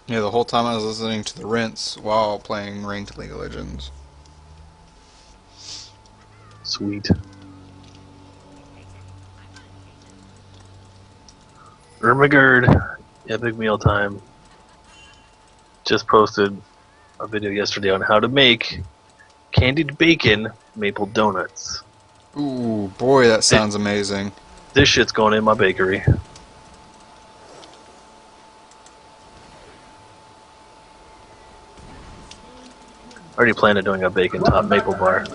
Yeah, the whole time I was listening to the rinse while playing Ranked League of Legends. Sweet. Ermagerd, Epic Meal Time, just posted a video yesterday on how to make candied bacon maple donuts. Ooh, boy, that sounds amazing. This shit's going in my bakery. Already planned on doing a bacon top maple bar.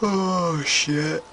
Oh, shit.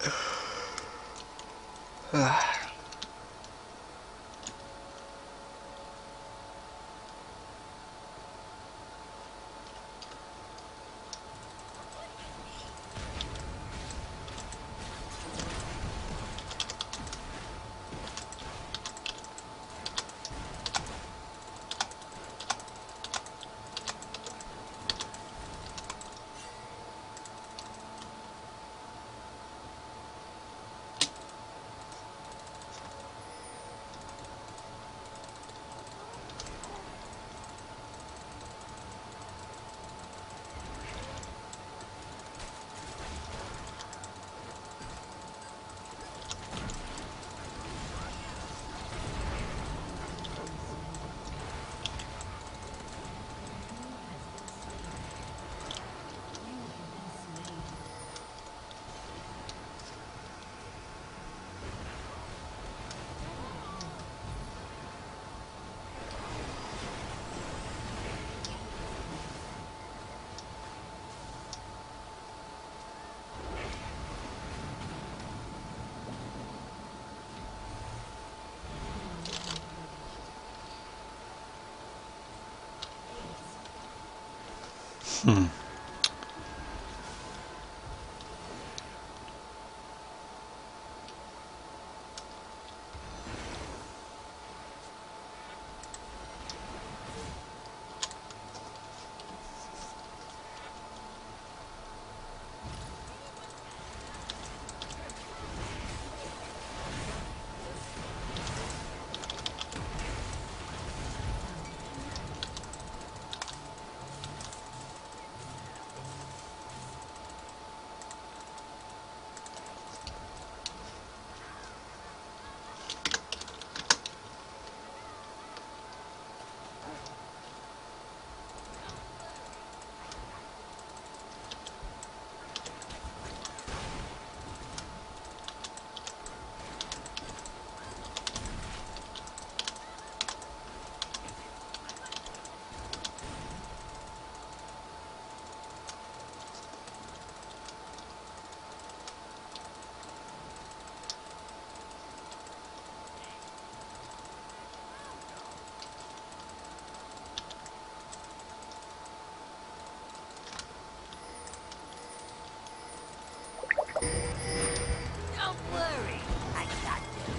Don't worry, I got this.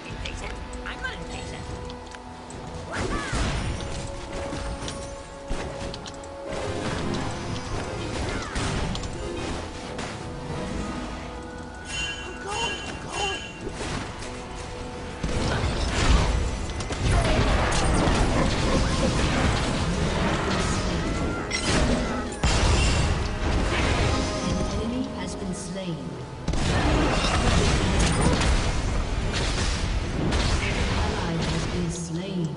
Impatient? I'm not impatient. I'm going. An enemy has been slain. Ally has been slain.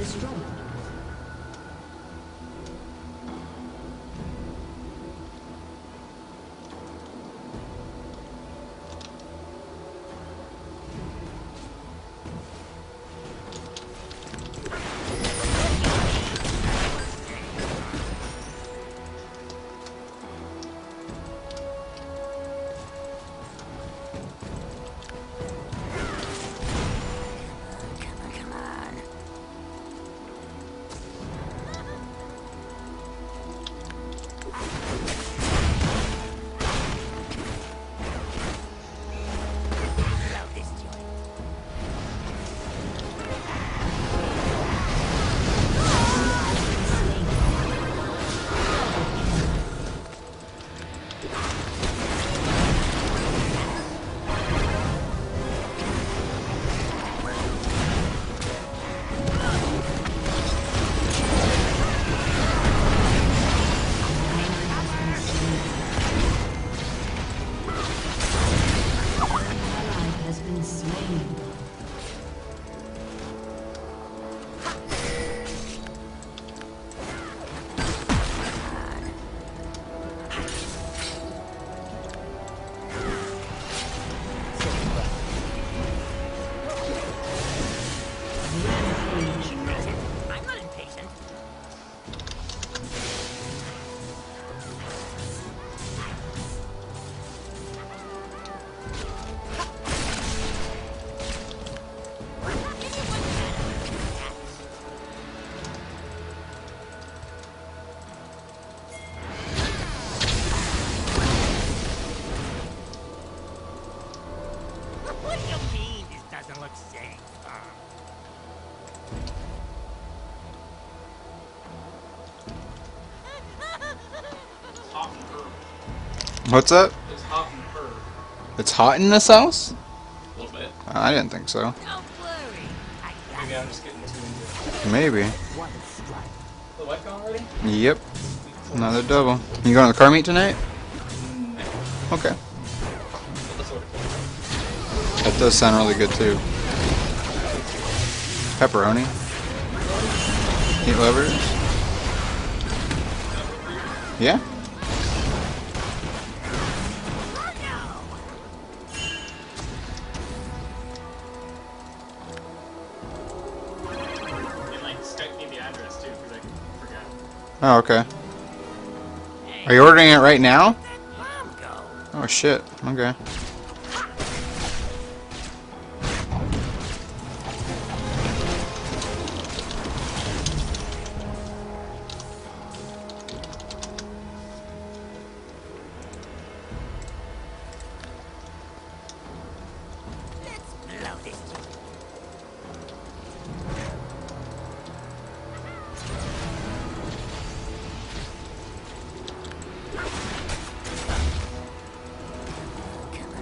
destroyed. I'm not impatient. What do you mean this doesn't look safe? What's that? It's hot and purr. It's hot in this house? A little bit. I didn't think so. Don't worry. I got Maybe I'm just getting too into it. Maybe. one strike. The light gone already? Yep. Another double. You going to the car meet tonight? No. Okay. But that's what it That does sound really good too. Pepperoni. Eat livers. Yeah? And like Skype me the address too, because I forgot. Oh, okay. Are you ordering it right now? Mom go. Oh shit. Okay. Let's blow this joint. Come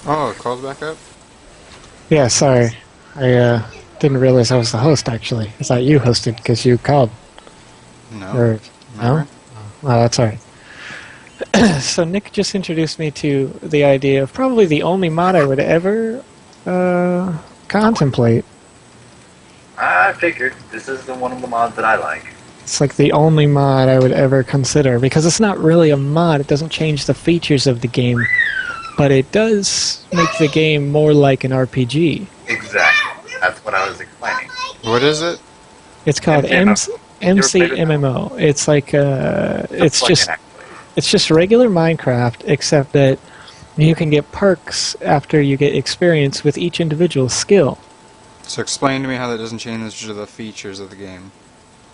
Oh, it calls back up? Yeah, sorry. I didn't realize I was the host, actually. I thought you hosted because you called. No. Or, no? Never. Well, that's alright. So Nick just introduced me to the idea of probably the only mod I would ever contemplate. I figured this is the one of the mods that I like. It's like the only mod I would ever consider because it's not really a mod. It doesn't change the features of the game, but it does make the game more like an RPG. Exactly. That's what I was explaining. What is it? It's called MCMO. MCMMO. It's like it's Plug-in, just actually. it's just regular Minecraft, except that you can get perks after you get experience with each individual skill. So explain to me how that doesn't change the features of the game.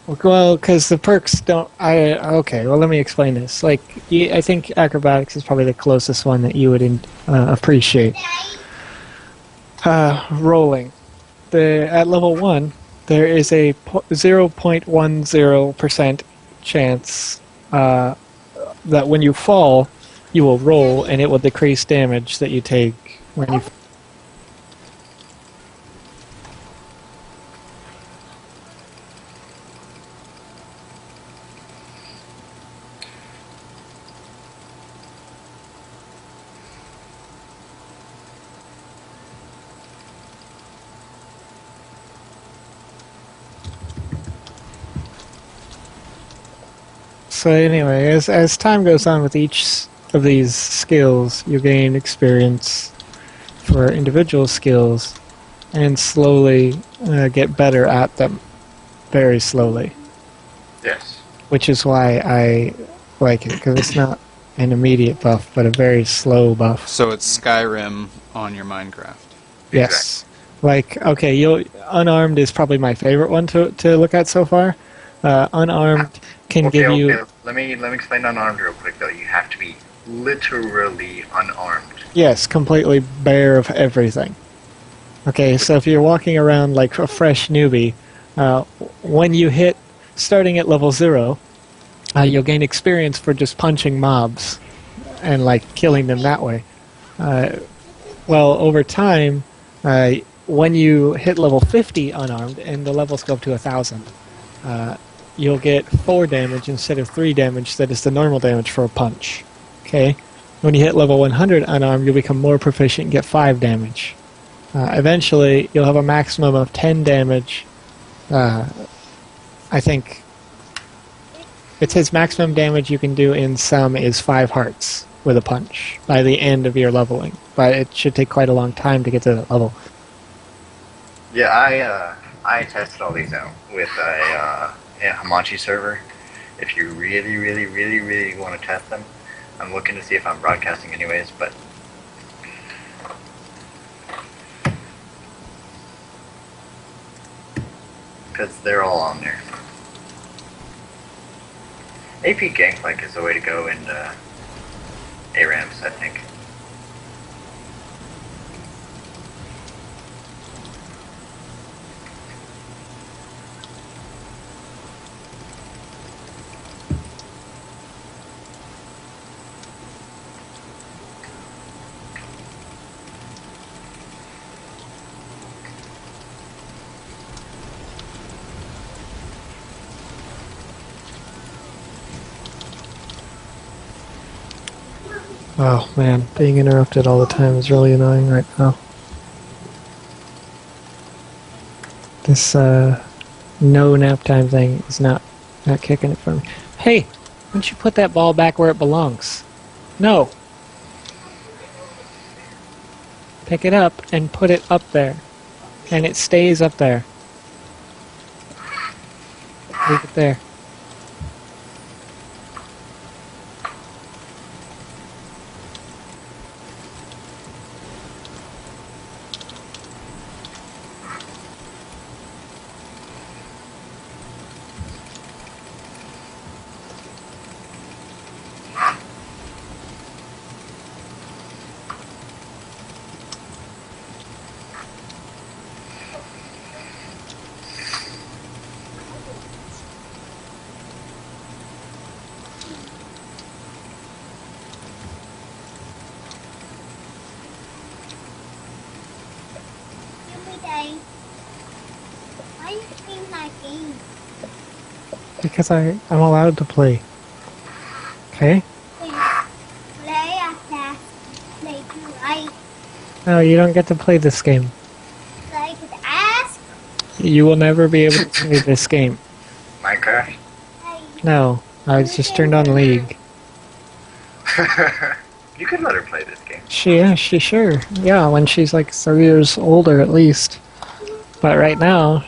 Well, because the perks don't. Okay. Well, let me explain this. Like, I think acrobatics is probably the closest one that you would appreciate. Rolling. At level 1, there is a 0.10% chance that when you fall, you will roll, and it will decrease damage that you take when you. So anyway, as time goes on with each of these skills, you gain experience for individual skills and slowly get better at them. Very slowly. Yes. Which is why I like it, because it's not an immediate buff, but a very slow buff. So it's Skyrim on your Minecraft. Yes. Like, okay, Unarmed is probably my favorite one to look at so far. Unarmed can give you... Okay. Let me explain unarmed real quick, though. You have to be literally unarmed. Yes, completely bare of everything. Okay, so if you're walking around like a fresh newbie, when you hit starting at level 0, you'll gain experience for just punching mobs and like killing them that way. Well, over time, when you hit level 50 unarmed and the levels go up to 1,000, you'll get 4 damage instead of 3 damage. That is the normal damage for a punch. Okay, when you hit level 100 unarmed, you'll become more proficient and get 5 damage. Eventually, you'll have a maximum of 10 damage. I think it says maximum damage you can do in some is 5 hearts with a punch by the end of your leveling. But it should take quite a long time to get to that level. Yeah, I tested all these out with a Hamachi server. If you really, really, really, really want to test them, I'm looking to see if I'm broadcasting anyways, but because they're all on there. AP Gangplank is the way to go in ARAMs, I think. Oh man, being interrupted all the time is really annoying right now. This no nap time thing is not kicking it for me. Hey, why don't you put that ball back where it belongs? No. Pick it up and put it up there. And it stays up there. Leave it there. asking my game? Because I'm allowed to play. Okay? Play a fast. Play to right. No, you don't get to play this game. Play to ask. You will never be able to play this game. Minecraft? No, I just turned on League. You could let her play this game. She sure. Yeah, when she's like 3 years older at least. But right now,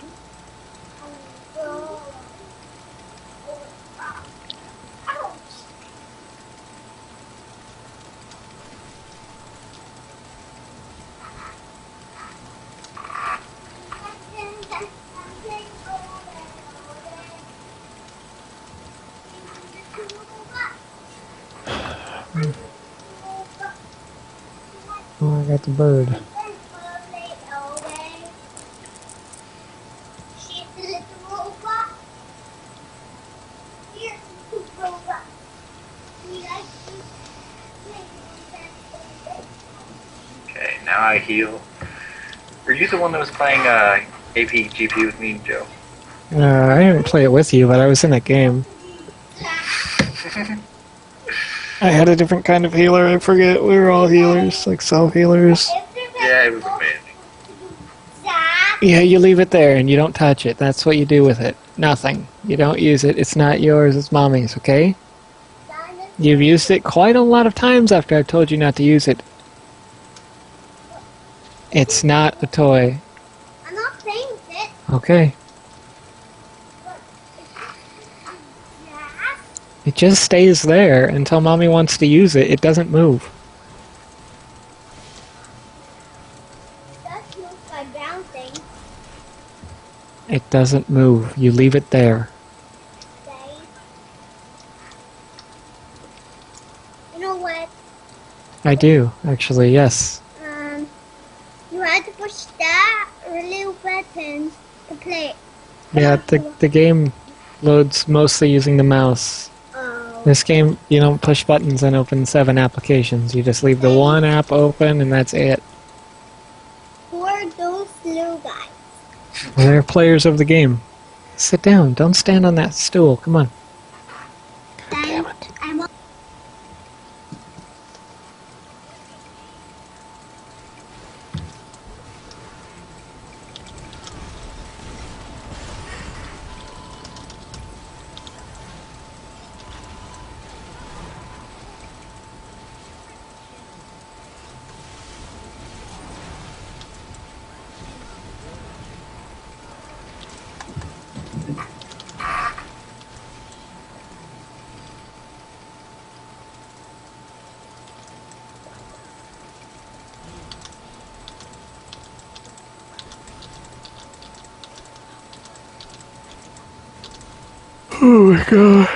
oh, I got the bird. Okay, now I heal. Are you the one that was playing APGP with me, Joe? I didn't play it with you, but I was in that game. I had a different kind of healer, I forget. We were all healers, like self-healers. Yeah, it was amazing. Yeah, you leave it there and you don't touch it. That's what you do with it. Nothing. You don't use it. It's not yours, it's mommy's, okay? You've used it quite a lot of times after I've told you not to use it. It's not a toy. I'm not playing with it. Okay. It just stays there until mommy wants to use it. It doesn't move. That's moved by bouncing. It doesn't move. You leave it there. You know what? I do, actually, yes. You had to push that little button to play. Yeah, the game loads mostly using the mouse. Oh. This game, you don't push buttons and open 7 applications. You just leave the one app open and that's it. Who are those little guys? They're players of the game. Sit down. Don't stand on that stool. Come on. God damn it. Oh my god.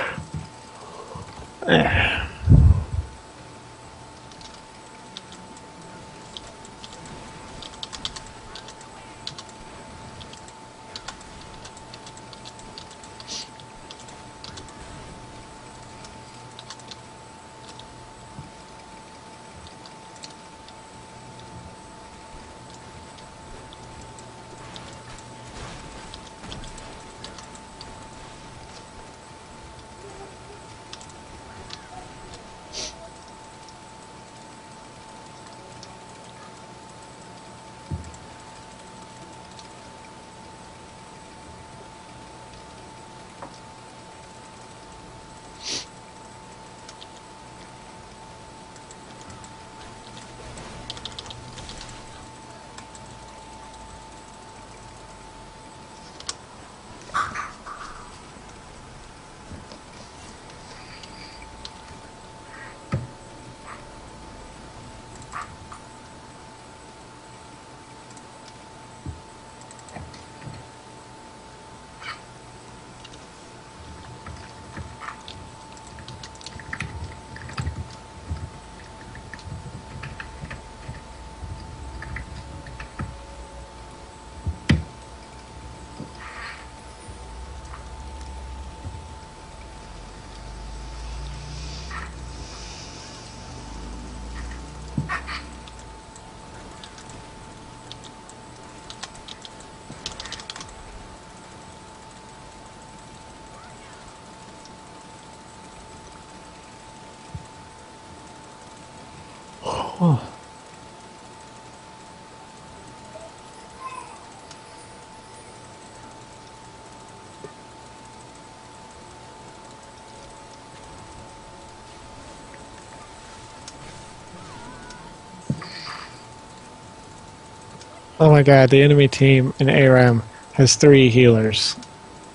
Oh my god, the enemy team in ARAM has 3 healers.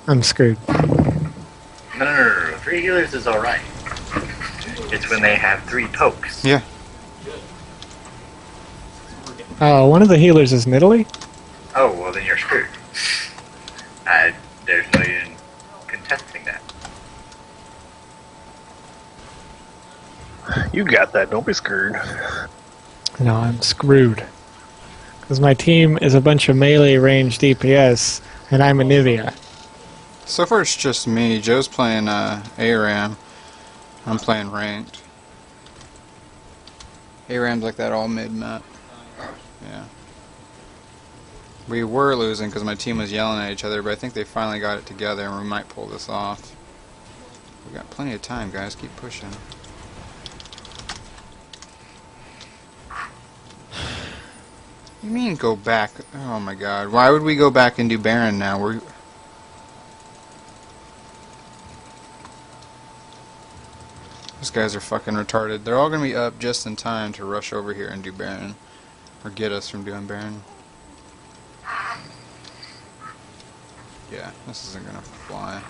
I'm screwed. No. 3 healers is alright. It's when they have 3 pokes. Yeah. Oh, one of the healers is Nidalee? Oh, well then you're screwed. There's no even contesting that. You got that. Don't be scared. No, I'm screwed. Because my team is a bunch of melee range DPS, and I'm a Nivea. So far it's just me. Joe's playing ARAM. I'm playing ranked. ARAM's like that all mid map. Yeah. We were losing because my team was yelling at each other, but I think they finally got it together and we might pull this off. We got plenty of time, guys. Keep pushing. You mean go back? Oh my god. Why would we go back and do Baron now? These guys are fucking retarded. They're all gonna be up just in time to rush over here and do Baron. Or get us from doing Baron. Yeah, this isn't gonna fly.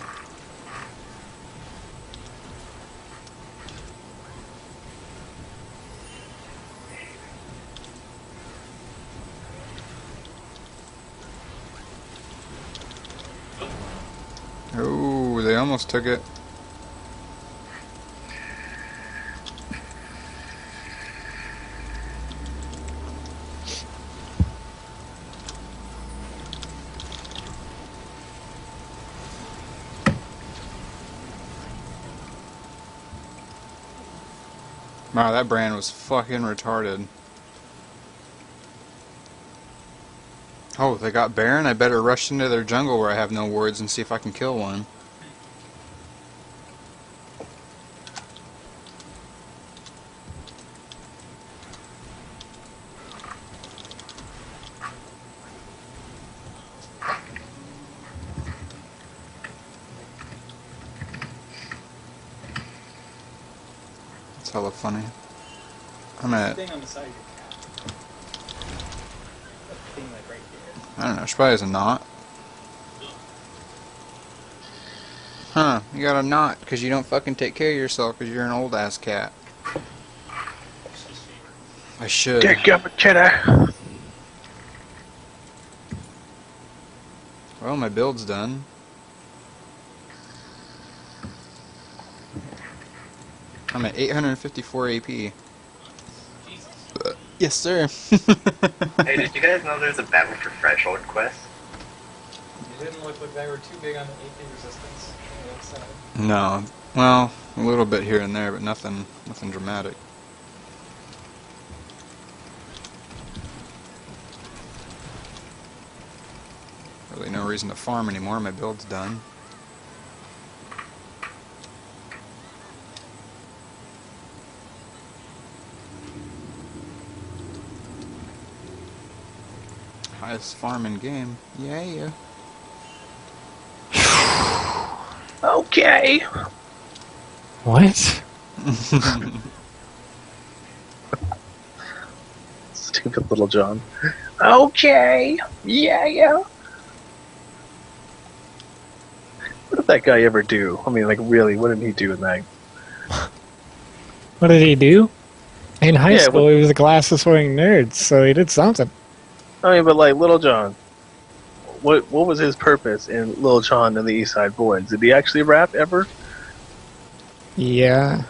Oh, they almost took it. Wow, that brand was fucking retarded. Oh, they got Baron? I better rush into their jungle where I have no wards and see if I can kill one. That's hella funny. I'm at... Thing on the side of your cat. That thing like right here. I don't know, she probably has a knot. Huh, you got a knot because you don't fucking take care of yourself because you're an old ass cat. I should. Dig up a cheddar. Well, my build's done. I'm at 854 AP. Yes, sir. Hey, did you guys know there's a Battle for Threshold quest? You didn't look like they were too big on the AP resistance on the outside. No. Well, a little bit here and there, but nothing dramatic. Really no reason to farm anymore. My build's done. Highest farming game. Yeah. Okay. What? Stupid little John. Okay. Yeah. What did that guy ever do? I mean, like, really, what did he do in that? What did he do? In high Yeah, school, he was a glasses-wearing nerd, so he did something. I mean, but like, Little John. What was his purpose in Little John and the East Side Boys? Did he actually rap ever? Yeah.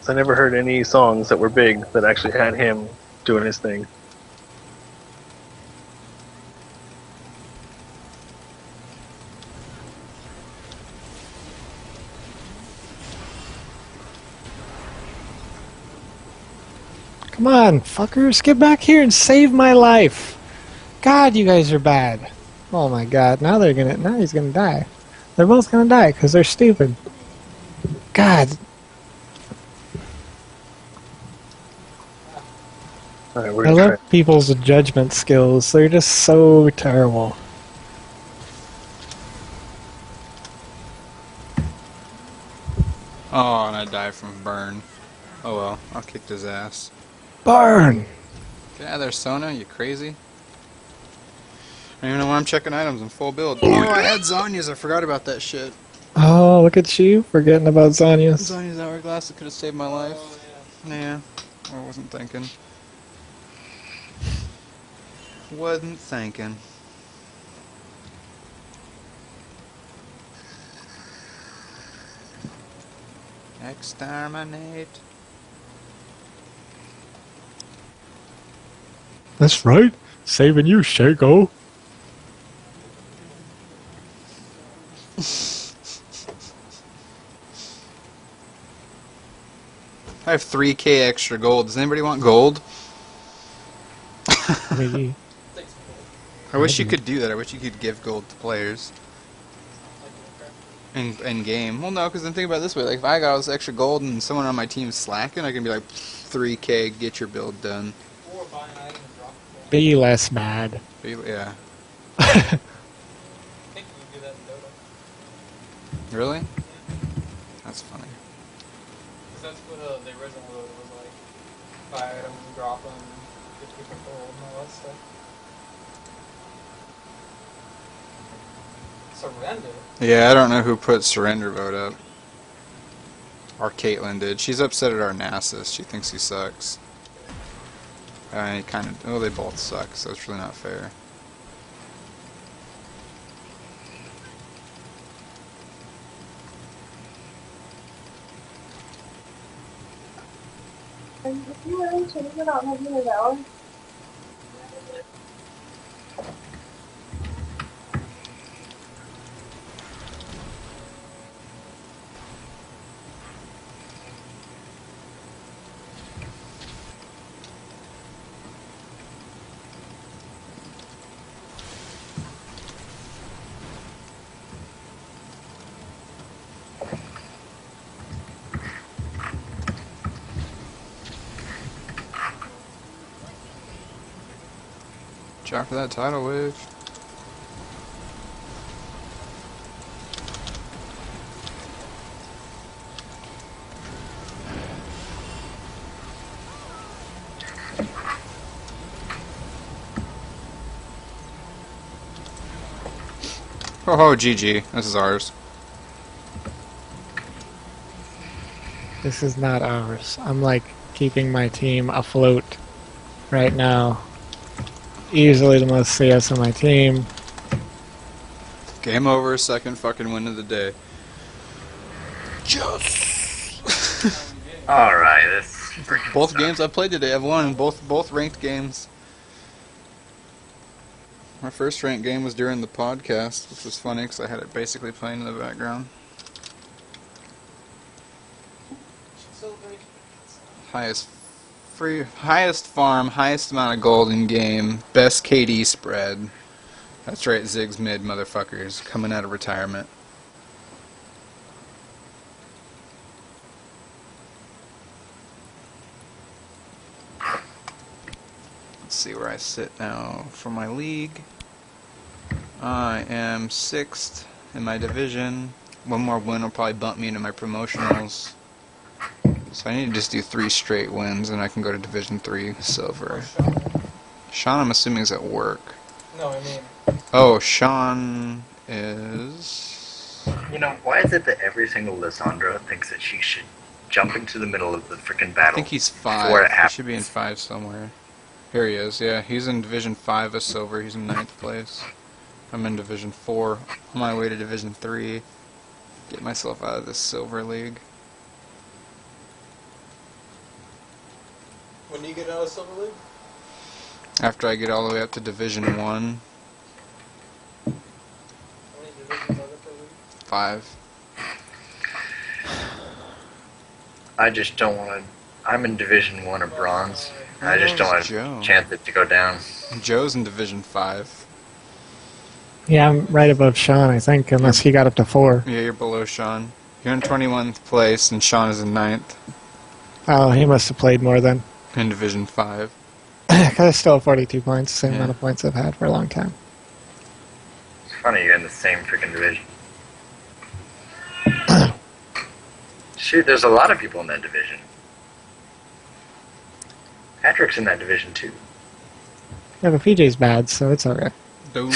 So I never heard any songs that were big that actually had him doing his thing. Come on, fuckers, get back here and save my life. God, you guys are bad. Oh my god, now he's gonna die. They're both gonna die because they're stupid. God. All right, I love people's judgment skills. They're just so terrible. Oh, and I die from burn. Oh well, I'll kick his ass. Burn! Get out of there, Sona, you crazy? I don't even know why I'm checking items in full build. Oh, I had Zanya's, I forgot about that shit. Oh, look at you, forgetting about Zanya's. Zanya's hourglass that could have saved my life. Yeah, I wasn't thinking. Wasn't thinking. Exterminate. That's right. Saving you, Shaco. I have 3k extra gold. Does anybody want gold? Me. I wish you could do that. I wish you could give gold to players. In game. Well, no, because then think about it this way. Like, if I got all this extra gold and someone on my team is slacking, I can be like, 3k, get your build done. Or buy an item and drop it. Be less mad. Yeah. I think you do that in Dota. Really? That's funny. Because that's what the original Dota was like. Buy items and drop them, get people gold and all that stuff. Surrender? Yeah, I don't know who put surrender vote up. Or Caitlyn did. She's upset at our Nasus. She thinks he sucks. I kind of... Oh, they both suck, so it's really not fair. Watch out for that tidal wave. Oh, GG. This is ours. This is not ours. I'm like keeping my team afloat right now. Easily the most CS on my team. Game over, second fucking win of the day. Alright, this freaking Both sucks. games I played today, I've won both ranked games. My first ranked game was during the podcast, which was funny because I had it basically playing in the background. Highest farm, highest amount of gold in game, best KD spread. That's right, Ziggs mid motherfuckers coming out of retirement. Let's see where I sit now for my league. I am 6th in my division. One more win will probably bump me into my promotionals. So I need to just do 3 straight wins and I can go to Division 3 Silver. Sean, I'm assuming, is at work. No, I mean... Oh, Sean is... You know, why is it that every single Lissandra thinks that she should jump into the middle of the freaking battle? I think he's before 5. it He happens? should be in 5 somewhere. Here he is, yeah. He's in Division 5 of Silver. He's in 9th place. I'm in Division 4. On my way to Division 3. Get myself out of this Silver League. When do you get out of Silver League? After I get all the way up to Division 1. How many divisions are there per league? 5. I just don't want to... I'm in Division 1 of Bronze. I just don't want Joe? to chance it to go down. Joe's in Division 5. Yeah, I'm right above Sean, I think, unless he got up to 4. Yeah, you're below Sean. You're in 21th place, and Sean is in 9th Oh, he must have played more then. in Division 5. Because I still have 42 points, the same Yeah. amount of points I've had for a long time. It's funny you're in the same freaking division. Shoot, there's a lot of people in that division. Patrick's in that division too. Yeah, but PJ's bad, so it's alright. We'll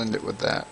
end it with that.